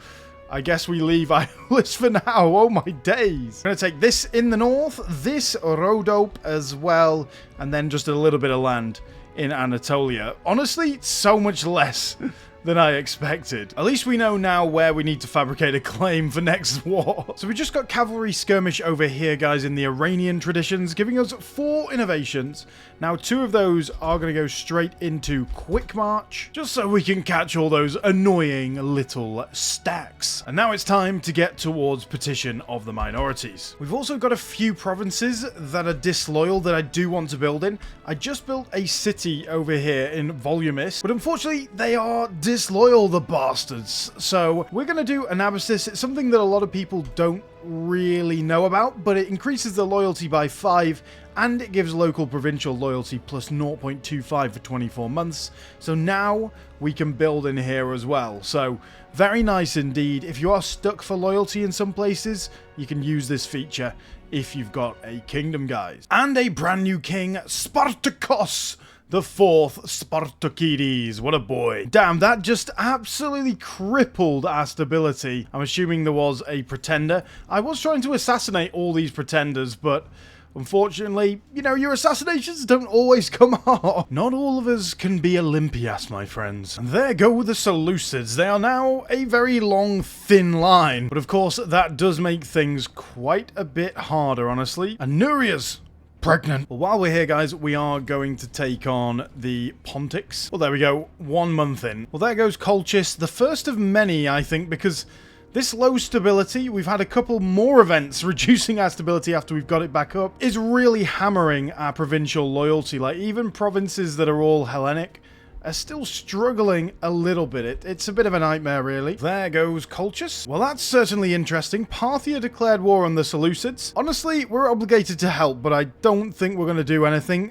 I guess we leave Aeolis for now. Oh my days. I'm going to take this in the north, this Rhodope as well, and then just a little bit of land in Anatolia. Honestly, so much less than I expected. At least we know now where we need to fabricate a claim for next war. So we just got cavalry skirmish over here, guys, in the Iranian traditions, giving us 4 innovations. Now, 2 of those are going to go straight into quick march, just so we can catch all those annoying little stacks. And now it's time to get towards petition of the minorities. We've also got a few provinces that are disloyal that I do want to build in. I just built a city over here in Volumis, but unfortunately they are disloyal, the bastards. So we're going to do Anabasis. It's something that a lot of people don't really know about, but it increases the loyalty by 5, and it gives local provincial loyalty plus 0.25 for 24 months. So now we can build in here as well. So very nice indeed. If you are stuck for loyalty in some places, you can use this feature if you've got a kingdom, guys. And a brand new king, Spartacus the 4th Spartakides. What a boy. Damn, that just absolutely crippled our stability. I'm assuming there was a pretender. I was trying to assassinate all these pretenders, but unfortunately, you know, your assassinations don't always come off. Not all of us can be Olympias, my friends. And there go the Seleucids. They are now a very long, thin line. But of course, that does make things quite a bit harder, honestly. And Nuria's pregnant. Well, while we're here, guys, we are going to take on the Pontics. Well, there we go. 1 month in. Well, there goes Colchis. The first of many, I think, because this low stability, we've had a couple more events reducing our stability after we've got it back up, is really hammering our provincial loyalty. Like, even provinces that are all Hellenic are still struggling a little bit. It's a bit of a nightmare, really. There goes Colchis. Well, that's certainly interesting. Parthia declared war on the Seleucids. Honestly, we're obligated to help, but I don't think we're going to do anything.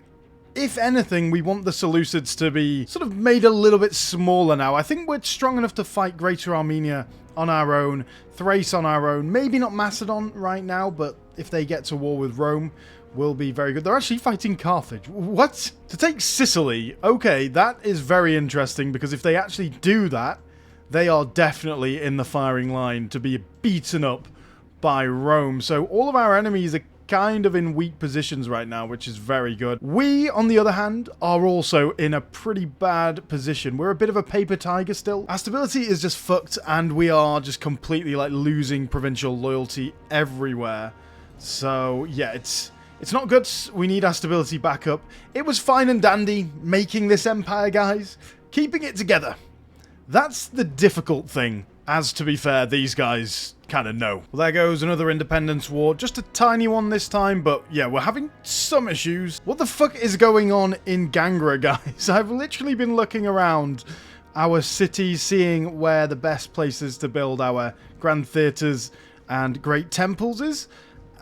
If anything, we want the Seleucids to be sort of made a little bit smaller now. I think we're strong enough to fight Greater Armenia on our own, Thrace on our own, maybe not Macedon right now, but if they get to war with Rome, will be very good. They're actually fighting Carthage. What? To take Sicily? Okay, that is very interesting, because if they actually do that, they are definitely in the firing line to be beaten up by Rome. So all of our enemies are kind of in weak positions right now, which is very good. We, on the other hand, are also in a pretty bad position. We're a bit of a paper tiger still. Our stability is just fucked, and we are just completely, like, losing provincial loyalty everywhere. So, yeah, it's not good. We need our stability back up. It was fine and dandy making this empire, guys. Keeping it together. That's the difficult thing. As, to be fair, these guys kind of know. Well, there goes another independence war. Just a tiny one this time, but yeah, we're having some issues. What the fuck is going on in Gangra, guys? I've literally been looking around our cities, seeing where the best places to build our grand theatres and great temples is.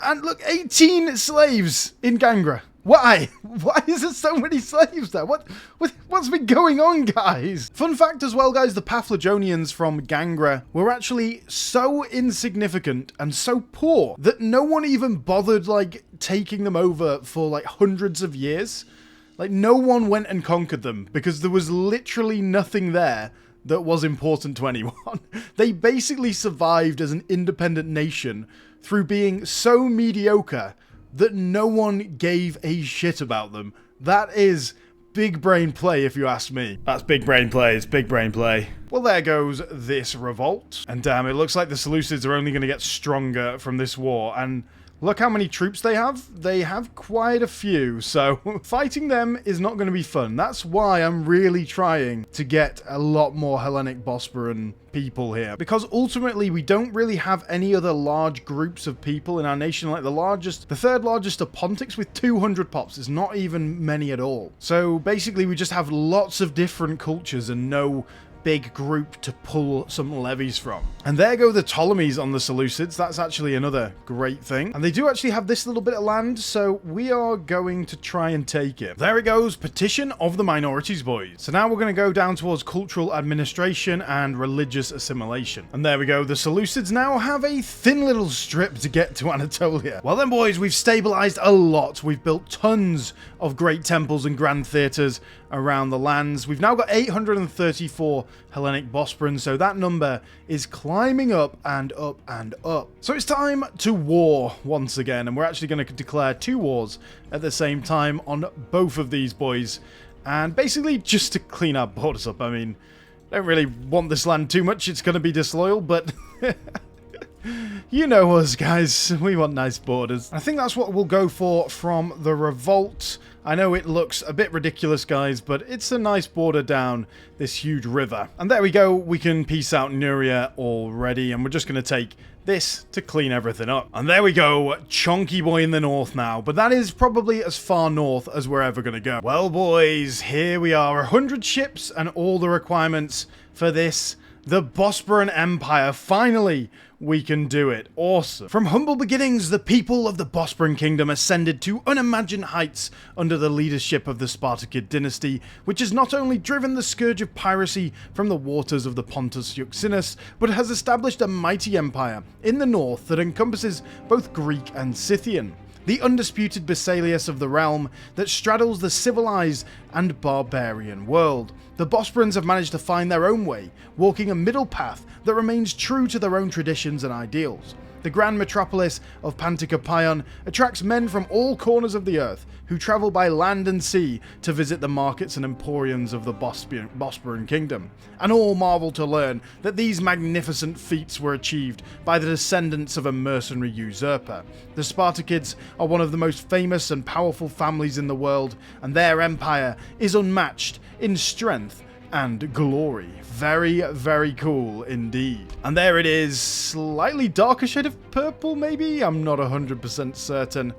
And look, 18 slaves in Gangra. Why? Why is there so many slaves there? What's been going on, guys? Fun fact as well, guys, the Paphlagonians from Gangra were actually so insignificant and so poor that no one even bothered, like, taking them over for, like, hundreds of years. Like, no one went and conquered them because there was literally nothing there that was important to anyone. They basically survived as an independent nation through being so mediocre that no one gave a shit about them. That is big brain play, if you ask me. That's big brain play. It's big brain play. Well, there goes this revolt. And damn, it looks like the Seleucids are only going to get stronger from this war. And look how many troops they have. They have quite a few. So fighting them is not going to be fun. That's why I'm really trying to get a lot more Hellenic Bosporan people here, because ultimately we don't really have any other large groups of people in our nation. Like the third largest are Pontics with 200 pops. It's not even many at all. So basically we just have lots of different cultures and no big group to pull some levies from. And there go the Ptolemies on the Seleucids. That's actually another great thing. And they do actually have this little bit of land, so we are going to try and take it. There it goes, Petition of the Minorities, boys. So now we're going to go down towards cultural administration and religious assimilation. And there we go, the Seleucids now have a thin little strip to get to Anatolia. Well then, boys, we've stabilized a lot. We've built tons of great temples and grand theaters around the lands. We've now got 834 Hellenic Bosporans, so that number is climbing up and up and up. So it's time to war once again, and we're actually going to declare 2 wars at the same time on both of these boys, and basically just to clean our borders up. I mean, I don't really want this land too much. It's going to be disloyal, but you know us, guys. We want nice borders. I think that's what we'll go for from the revolt. I know it looks a bit ridiculous, guys, but it's a nice border down this huge river. And there we go. We can peace out Nuria already, and we're just going to take this to clean everything up. And there we go. Chonky boy in the north now, but that is probably as far north as we're ever going to go. Well, boys, here we are. 100 ships and all the requirements for this. The Bosporan Empire. Finally, we can do it. Awesome. From humble beginnings, the people of the Bosporan Kingdom ascended to unimagined heights under the leadership of the Spartakid dynasty, which has not only driven the scourge of piracy from the waters of the Pontus Euxinus, but has established a mighty empire in the north that encompasses both Greek and Scythian. The undisputed Basilius of the realm that straddles the civilized and barbarian world. The Bosporans have managed to find their own way, walking a middle path that remains true to their own traditions and ideals. The grand metropolis of Pontic Push attracts men from all corners of the earth who travel by land and sea to visit the markets and emporiums of the Bosporan Kingdom, and all marvel to learn that these magnificent feats were achieved by the descendants of a mercenary usurper. The Spartakids are one of the most famous and powerful families in the world, and their empire is unmatched in strength and glory. Very, very cool indeed. And there it is, slightly darker shade of purple maybe? I'm not 100% certain,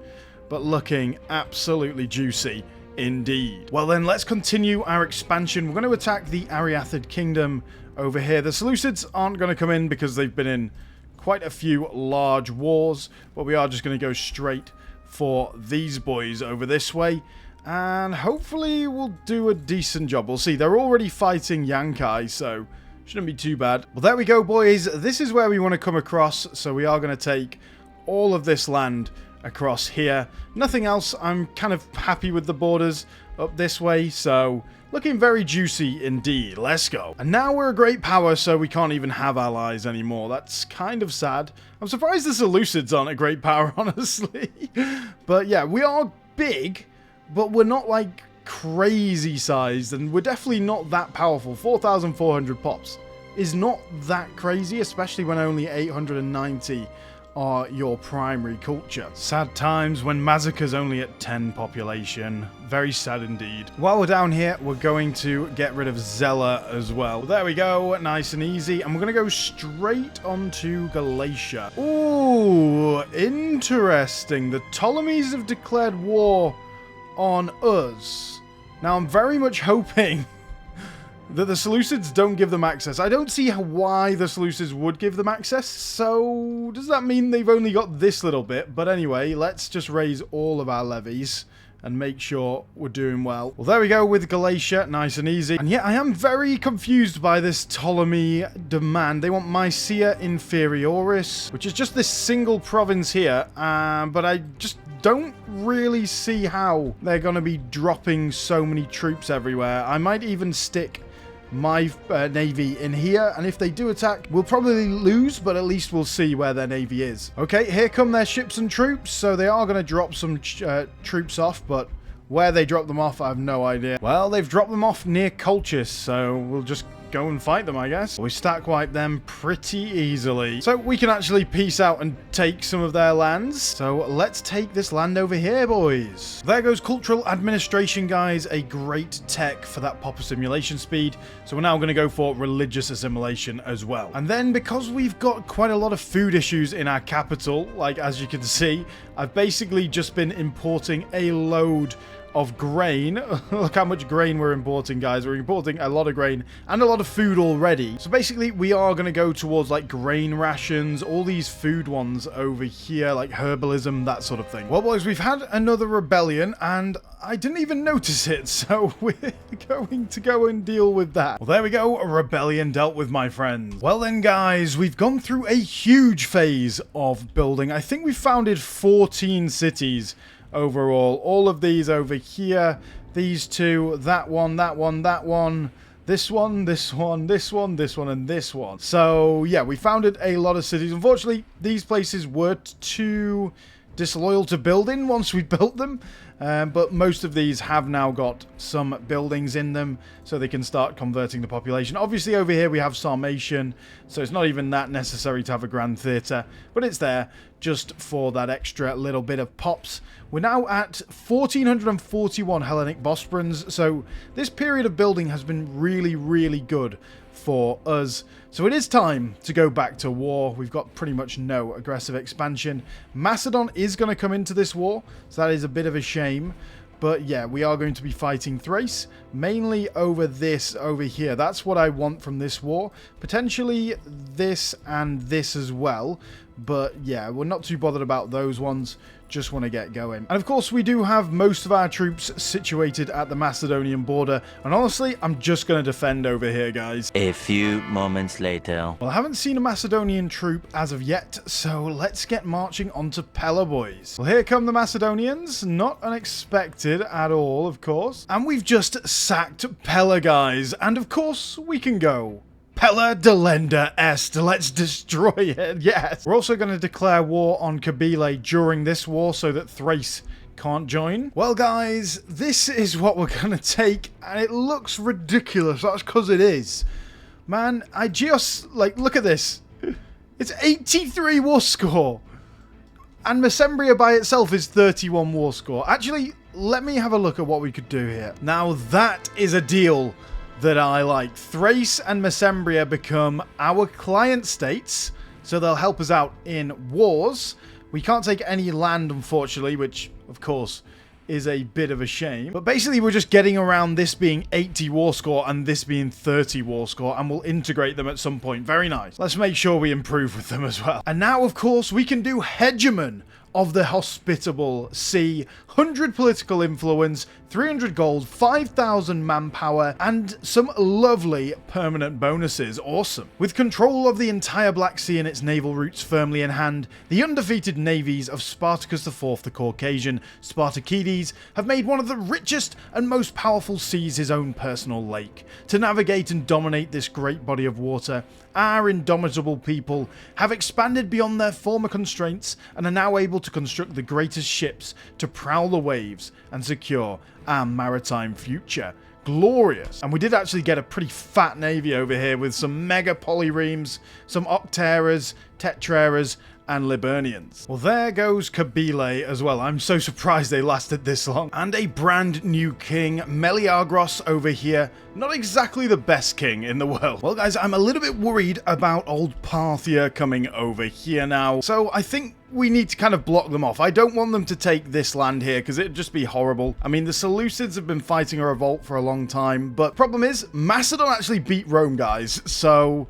but looking absolutely juicy indeed. Well then, let's continue our expansion. We're going to attack the Ariathid Kingdom over here. The Seleucids aren't going to come in because they've been in quite a few large wars, but we are just going to go straight for these boys over this way. And hopefully we'll do a decent job. We'll see. They're already fighting Yankai, so shouldn't be too bad. Well, there we go, boys. This is where we want to come across. So we are going to take all of this land across here. Nothing else. I'm kind of happy with the borders up this way. So looking very juicy indeed. Let's go. And now we're a great power, so we can't even have allies anymore. That's kind of sad. I'm surprised the Seleucids aren't a great power, honestly. But yeah, we are big, but we're not like crazy sized, and we're definitely not that powerful. 4,400 pops is not that crazy, especially when only 890 are your primary culture. Sad times when Massacre's only at 10 population. Very sad indeed. While we're down here, we're going to get rid of Zella as well. There we go, nice and easy. And we're going to go straight onto Galatia. Ooh, interesting. The Ptolemies have declared war on us. Now, I'm very much hoping that the Seleucids don't give them access. I don't see why the Seleucids would give them access, so does that mean they've only got this little bit? But anyway, let's just raise all of our levies and make sure we're doing well. Well, there we go with Galatia, nice and easy. And yet, I am very confused by this Ptolemy demand. They want Mysia Inferioris, which is just this single province here, but I just don't really see how they're going to be dropping so many troops everywhere. I might even stick my navy in here, and if they do attack, we'll probably lose, but at least we'll see where their navy is. Okay, here come their ships and troops, so they are going to drop some troops off, but where they drop them off, I have no idea. Well, they've dropped them off near Colchis, so we'll just go and fight them, I guess. We stack wipe them pretty easily. So we can actually peace out and take some of their lands. So let's take this land over here, boys. There goes cultural administration, guys. A great tech for that popper simulation speed. So we're now going to go for religious assimilation as well. And then because we've got quite a lot of food issues in our capital, like as you can see, I've basically just been importing a load of grain. Look how much grain we're importing, guys. We're importing a lot of grain and a lot of food already. So basically, we are going to go towards like grain rations, all these food ones over here, like herbalism, that sort of thing. Well, boys, we've had another rebellion and I didn't even notice it. So we're going to go and deal with that. Well, there we go. A rebellion dealt with, my friends. Well then, guys, we've gone through a huge phase of building. I think we founded 14 cities overall. All of these over here, these two, that one, that one, that one, this one, this one, this one, this one, and this one. So yeah, we founded a lot of cities. Unfortunately, these places were too disloyal to build in once we built them. But most of these have now got some buildings in them, so they can start converting the population. Obviously, over here we have Sarmatian, so it's not even that necessary to have a grand theatre, but it's there just for that extra little bit of pops. We're now at 1441 Hellenic Bosporans, so this period of building has been really, really good for us. So it is time to go back to war. We've got pretty much no aggressive expansion. Macedon is going to come into this war, so that is a bit of a shame. But yeah, we are going to be fighting Thrace, mainly over this over here. That's what I want from this war. Potentially this and this as well. But yeah, we're not too bothered about those ones. Just want to get going. And of course, we do have most of our troops situated at the Macedonian border. And honestly, I'm just going to defend over here, guys. A few moments later. Well, I haven't seen a Macedonian troop as of yet, so let's get marching on to Pella, boys. Well, here come the Macedonians. Not unexpected at all, of course. And we've just sacked Pella, guys. And of course, we can go Pella delenda est. Let's destroy it. Yes. We're also going to declare war on Kabyle during this war so that Thrace can't join. Well, guys, this is what we're going to take, and it looks ridiculous. That's because it is. Man, I just, like, look at this. It's 83 war score. And Mesembria by itself is 31 war score. Actually, let me have a look at what we could do here. Now, that is a deal that I like. Thrace and Mesembria become our client states, so they'll help us out in wars. We can't take any land, unfortunately, which, of course, is a bit of a shame. But basically, we're just getting around this being 80 war score and this being 30 war score, and we'll integrate them at some point. Very nice. Let's make sure we improve with them as well. And now, of course, we can do Hegemon of the Hospitable Sea, 100 political influence, 300 gold, 5,000 manpower, and some lovely permanent bonuses. Awesome. With control of the entire Black Sea and its naval routes firmly in hand, the undefeated navies of Spartacus IV the Caucasian, Spartakides, have made one of the richest and most powerful seas his own personal lake. To navigate and dominate this great body of water, our indomitable people have expanded beyond their former constraints and are now able to construct the greatest ships to prowl the waves and secure our maritime future. Glorious. And we did actually get a pretty fat navy over here with some mega polyremes, some octeras, tetraras, and Liburnians. Well, there goes Kabyle as well. I'm so surprised they lasted this long. And a brand new king, Meliagros, over here. Not exactly the best king in the world. Well, guys, I'm a little bit worried about old Parthia coming over here now. So I think we need to kind of block them off. I don't want them to take this land here because it'd just be horrible. I mean, the Seleucids have been fighting a revolt for a long time, but problem is, Macedon actually beat Rome, guys. So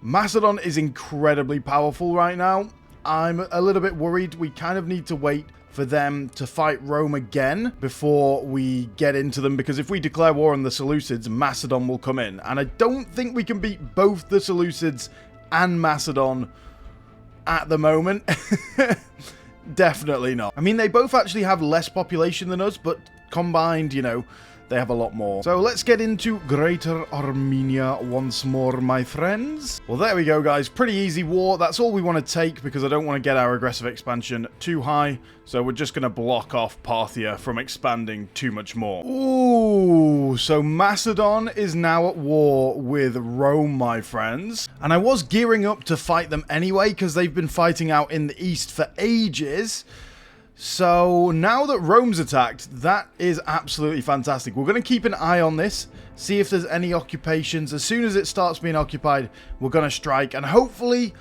Macedon is incredibly powerful right now. I'm a little bit worried. We kind of need to wait for them to fight Rome again before we get into them, because if we declare war on the Seleucids, Macedon will come in. And I don't think we can beat both the Seleucids and Macedon at the moment. Definitely not. I mean, they both actually have less population than us, but combined, you know, they have a lot more. So let's get into Greater Armenia once more, my friends. Well, there we go, guys. Pretty easy war. That's all we want to take because I don't want to get our aggressive expansion too high. So we're just going to block off Parthia from expanding too much more. Ooh, so Macedon is now at war with Rome, my friends. And I was gearing up to fight them anyway because they've been fighting out in the east for ages. So now that Rome's attacked, that is absolutely fantastic. We're going to keep an eye on this, see if there's any occupations. As soon as it starts being occupied, we're going to strike, and hopefully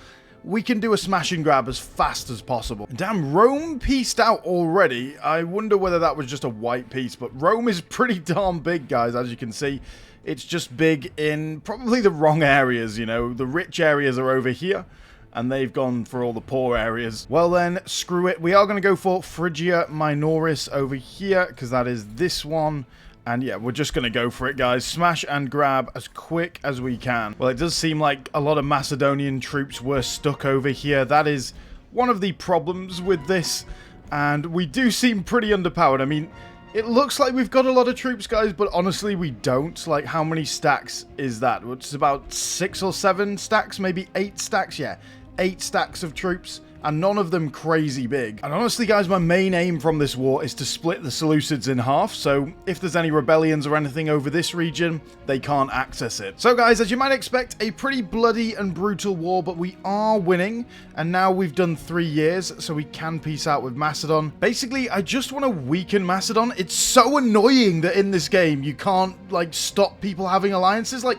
we can do a smash and grab as fast as possible. And damn, Rome pieced out already. I wonder whether that was just a white piece, but Rome is pretty darn big, guys, as you can see. It's just big in probably the wrong areas, you know. The rich areas are over here, and they've gone for all the poor areas. Well then, screw it. We are going to go for Phrygia Minoris over here, because that is this one. And yeah, we're just going to go for it, guys. Smash and grab as quick as we can. Well, it does seem like a lot of Macedonian troops were stuck over here. That is one of the problems with this. And we do seem pretty underpowered. I mean, it looks like we've got a lot of troops, guys, but honestly, we don't. Like, how many stacks is that? It's about 6 or 7 stacks, maybe 8 stacks. Yeah, 8 stacks of troops. And none of them crazy big. And honestly, guys, my main aim from this war is to split the Seleucids in half. So if there's any rebellions or anything over this region, they can't access it. So guys, as you might expect, a pretty bloody and brutal war, but we are winning. And now we've done 3 years, so we can peace out with Macedon. Basically, I just want to weaken Macedon. It's so annoying that in this game, you can't, like, stop people having alliances. Like,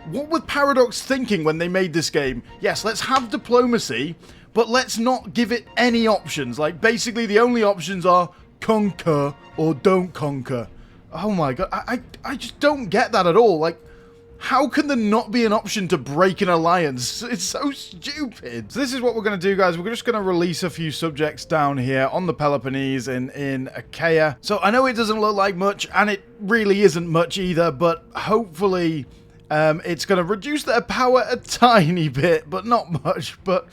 what was Paradox thinking when they made this game? Yes, let's have diplomacy, but let's not give it any options. Like, basically, the only options are conquer or don't conquer. Oh my god, I just don't get that at all. Like, how can there not be an option to break an alliance? It's so stupid. So this is what we're going to do, guys. We're just going to release a few subjects down here on the Peloponnese and in Achaia. So I know it doesn't look like much, and it really isn't much either, but hopefully it's going to reduce their power a tiny bit, but not much. But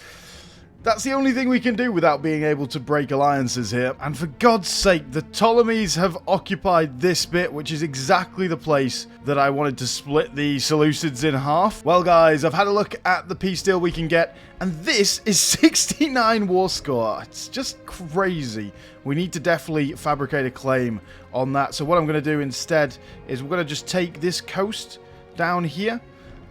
that's the only thing we can do without being able to break alliances here. And for God's sake, the Ptolemies have occupied this bit, which is exactly the place that I wanted to split the Seleucids in half. Well, guys, I've had a look at the peace deal we can get, and this is 69 war score. It's just crazy. We need to definitely fabricate a claim on that. So what I'm going to do instead is we're going to just take this coast down here.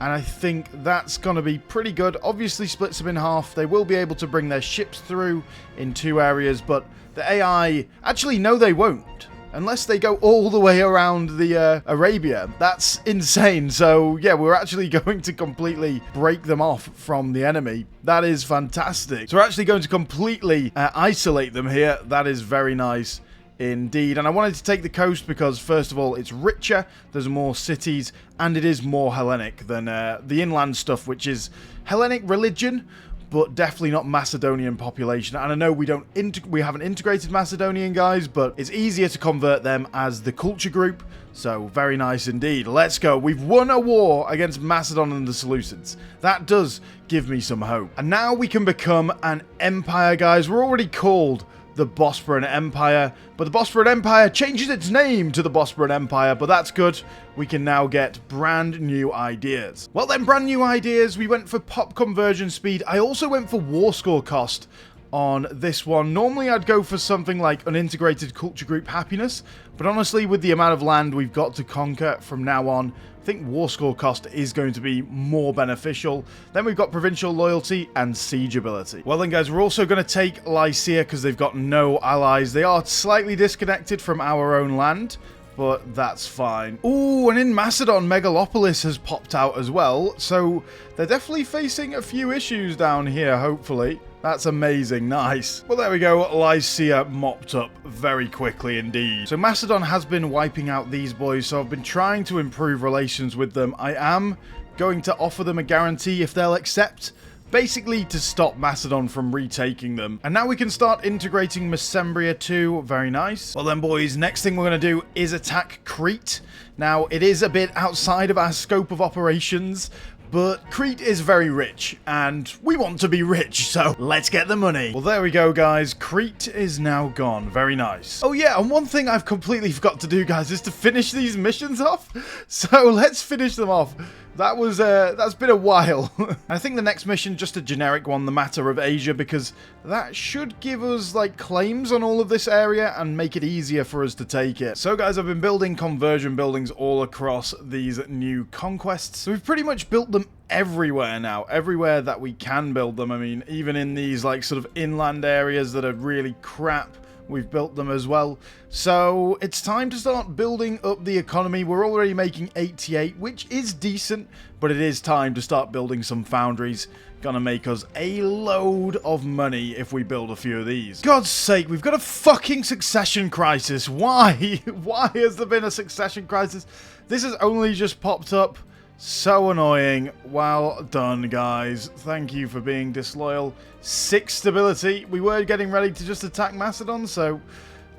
And I think that's going to be pretty good. Obviously splits them in half. They will be able to bring their ships through in 2 areas. But the AI... Actually, no, they won't. Unless they go all the way around the Arabia. That's insane. So, yeah, we're actually going to completely break them off from the enemy. That is fantastic. So we're actually going to completely isolate them here. That is very nice indeed. And I wanted to take the coast because, first of all, it's richer, there's more cities, and it is more Hellenic than the inland stuff, which is Hellenic religion, but definitely not Macedonian population. And I know we haven't integrated Macedonian, guys, but it's easier to convert them as the culture group. So very nice indeed. Let's go. We've won a war against Macedon and the Seleucids. That does give me some hope. And now we can become an empire, guys. We're already called the Bosporan Empire, but the Bosporan Empire changes its name to the Bosporan Empire, but that's good. We can now get brand new ideas. Well then, brand new ideas. We went for pop conversion speed. I also went for war score cost on this one. Normally I'd go for something like an integrated culture group happiness, but honestly, with the amount of land we've got to conquer from now on, I think war score cost is going to be more beneficial. Then we've got provincial loyalty and siege ability. Well then, guys, we're also going to take Lycia because they've got no allies. They are slightly disconnected from our own land, but that's fine. Ooh, and in Macedon, Megalopolis has popped out as well, so they're definitely facing a few issues down here, hopefully. That's amazing. Nice. Well, there we go. Lycia mopped up very quickly indeed. So Macedon has been wiping out these boys, so I've been trying to improve relations with them. I am going to offer them a guarantee if they'll accept, basically to stop Macedon from retaking them. And now we can start integrating Mesembria too. Very nice. Well then, boys, next thing we're going to do is attack Crete. Now, it is a bit outside of our scope of operations, but Crete is very rich, and we want to be rich, so let's get the money. Well, there we go, guys. Crete is now gone. Very nice. Oh, yeah, and one thing I've completely forgot to do, guys, is to finish these missions off. So let's finish them off. That was, that's been a while. I think the next mission, just a generic one, the Matter of Asia, because that should give us, like, claims on all of this area and make it easier for us to take it. So, guys, I've been building conversion buildings all across these new conquests. So we've pretty much built them everywhere now. Everywhere that we can build them. I mean, even in these, like, sort of inland areas that are really crap, we've built them as well. So it's time to start building up the economy. We're already making 88, which is decent, but it is time to start building some foundries, gonna make us a load of money if we build a few of these. God's sake, we've got a fucking succession crisis. Why? Why has there been a succession crisis? This has only just popped up. So annoying. Well done, guys. Thank you for being disloyal. 6 stability. We were getting ready to just attack Macedon, so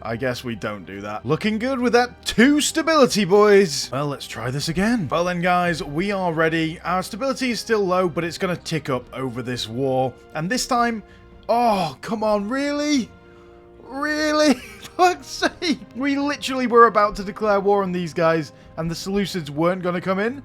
I guess we don't do that. Looking good with that 2 stability, boys. Well, let's try this again. Well then, guys, we are ready. Our stability is still low, but it's going to tick up over this war. And this time... Oh, come on, really? Really? Fuck's sake. We literally were about to declare war on these guys, and the Seleucids weren't going to come in.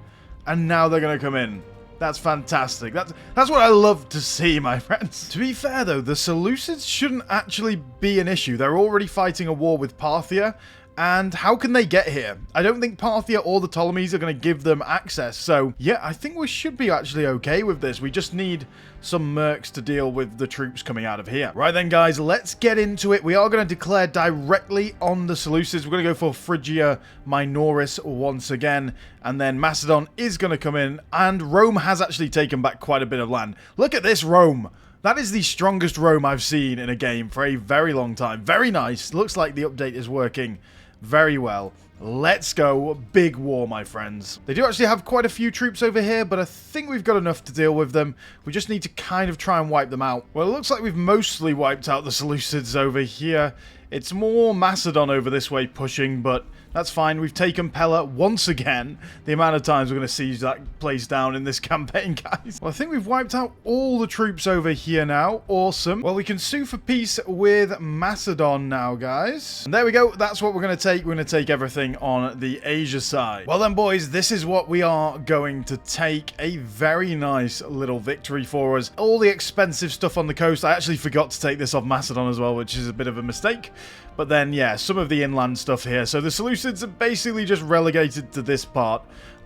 And now they're going to come in. That's fantastic. That's what I love to see, my friends. To be fair, though, the Seleucids shouldn't actually be an issue. They're already fighting a war with Parthia. And how can they get here? I don't think Parthia or the Ptolemies are going to give them access. So, yeah, I think we should be actually okay with this. We just need some mercs to deal with the troops coming out of here. Right then, guys, let's get into it. We are going to declare directly on the Seleucids. We're going to go for Phrygia Minoris once again. And then Macedon is going to come in. And Rome has actually taken back quite a bit of land. Look at this Rome. That is the strongest Rome I've seen in a game for a very long time. Very nice. Looks like the update is working very well. Let's go. Big war, my friends. They do actually have quite a few troops over here, but I think we've got enough to deal with them. We just need to kind of try and wipe them out. Well, it looks like we've mostly wiped out the Seleucids over here. It's more Macedon over this way pushing, but that's fine. We've taken Pella once again. The amount of times we're going to siege that place down in this campaign, guys. Well, I think we've wiped out all the troops over here now. Awesome. Well, we can sue for peace with Macedon now, guys. And there we go. That's what we're going to take. We're going to take everything on the Asia side. Well then, boys, this is what we are going to take. A very nice little victory for us. All the expensive stuff on the coast. I actually forgot to take this off Macedon as well, which is a bit of a mistake. But then, yeah, some of the inland stuff here. So the Seleucids are basically just relegated to this part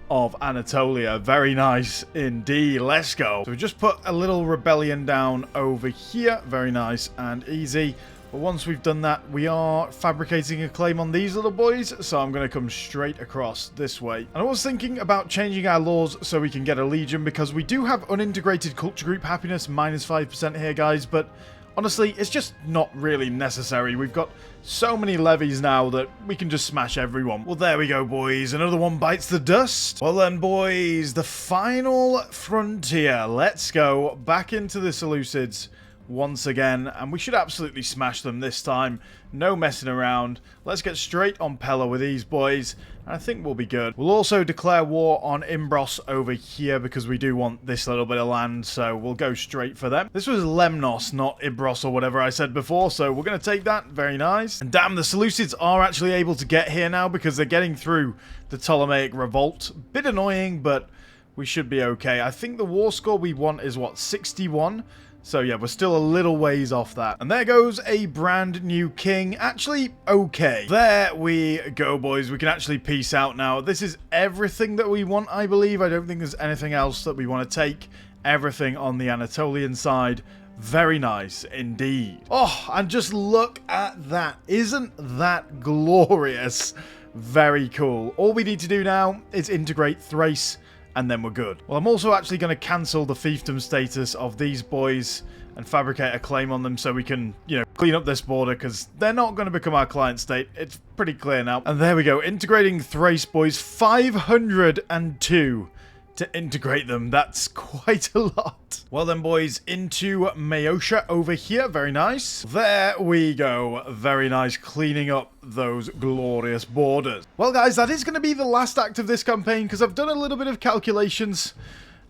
of Anatolia. Very nice indeed. Let's go. So we just put a little rebellion down over here. Very nice and easy. But once we've done that, we are fabricating a claim on these little boys. So I'm going to come straight across this way. And I was thinking about changing our laws so we can get a legion, because we do have unintegrated culture group happiness minus 5% here, guys. But honestly, it's just not really necessary. We've got so many levies now that we can just smash everyone. Well, there we go, boys. Another one bites the dust. Well then, boys, the final frontier. Let's go back into the Seleucids once again, and we should absolutely smash them this time. No messing around. Let's get straight on Pella with these boys, and I think we'll be good. We'll also declare war on Imbros over here, because we do want this little bit of land, so we'll go straight for them. This was Lemnos, not Imbros or whatever I said before, so we're going to take that. Very nice. And damn, the Seleucids are actually able to get here now, because they're getting through the Ptolemaic revolt. Bit annoying, but we should be okay. I think the war score we want is, what, 61? So yeah, we're still a little ways off that. And there goes a brand new king. Actually, okay. There we go, boys. We can actually peace out now. This is everything that we want, I believe. I don't think there's anything else that we want to take. Everything on the Anatolian side. Very nice indeed. Oh, and just look at that. Isn't that glorious? Very cool. All we need to do now is integrate Thrace, and then we're good. Well, I'm also actually going to cancel the fiefdom status of these boys and fabricate a claim on them so we can, you know, clean up this border, because they're not going to become our client state. It's pretty clear now. And there we go. Integrating Thrace, boys. 502 to integrate them. That's quite a lot. Well then, boys, into Maeotia over here. Very nice. There we go. Very nice. Cleaning up those glorious borders. Well, guys, that is going to be the last act of this campaign, because I've done a little bit of calculations,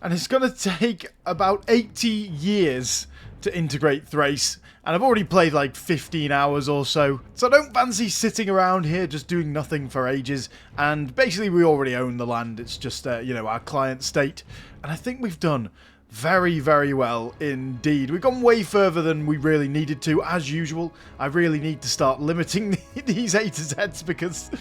and it's going to take about 80 years to integrate Thrace. And I've already played like 15 hours or so. So I don't fancy sitting around here just doing nothing for ages. And basically we already own the land. It's just, you know, our client state. And I think we've done very, very well indeed. We've gone way further than we really needed to, as usual. I really need to start limiting these A to Zs, because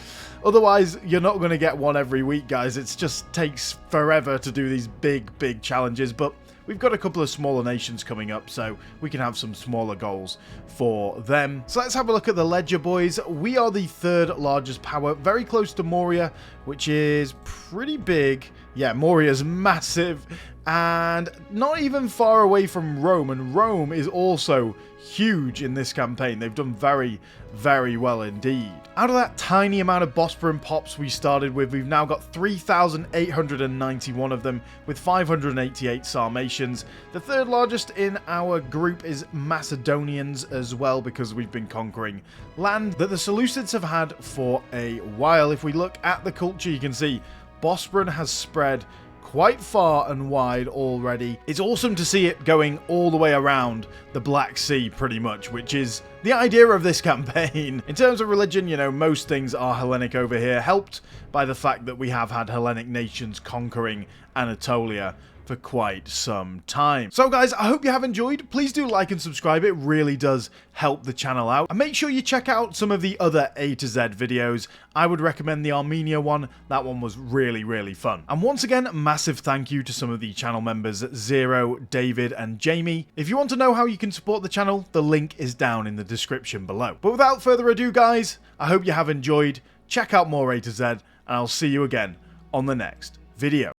otherwise you're not going to get one every week, guys. It just takes forever to do these big challenges. But we've got a couple of smaller nations coming up, so we can have some smaller goals for them. So let's have a look at the ledger, boys. We are the 3rd largest power, very close to Moria, which is pretty big. Yeah, Moria's massive. and not even far away from Rome, and Rome is also huge in this campaign. They've done very, very well indeed. Out of that tiny amount of Bosporan pops we started with, we've now got 3,891 of them, with 588 Sarmatians. The third largest in our group is Macedonians as well, because we've been conquering land that the Seleucids have had for a while. If we look at the culture, you can see Bosporan has spread quite far and wide already. It's awesome to see it going all the way around the Black Sea pretty much, which is the idea of this campaign. In terms of religion, you know, most things are Hellenic over here, helped by the fact that we have had Hellenic nations conquering Anatolia for quite some time. So guys, I hope you have enjoyed. Please do like and subscribe. It really does help the channel out. And make sure you check out some of the other A to Z videos. I would recommend the Armenia one. That one was really, really fun. And once again, massive thank you to some of the channel members, Zero, David, and Jamie. If you want to know how you can support the channel, the link is down in the description below. But without further ado, guys, I hope you have enjoyed. Check out more A to Z, and I'll see you again on the next video.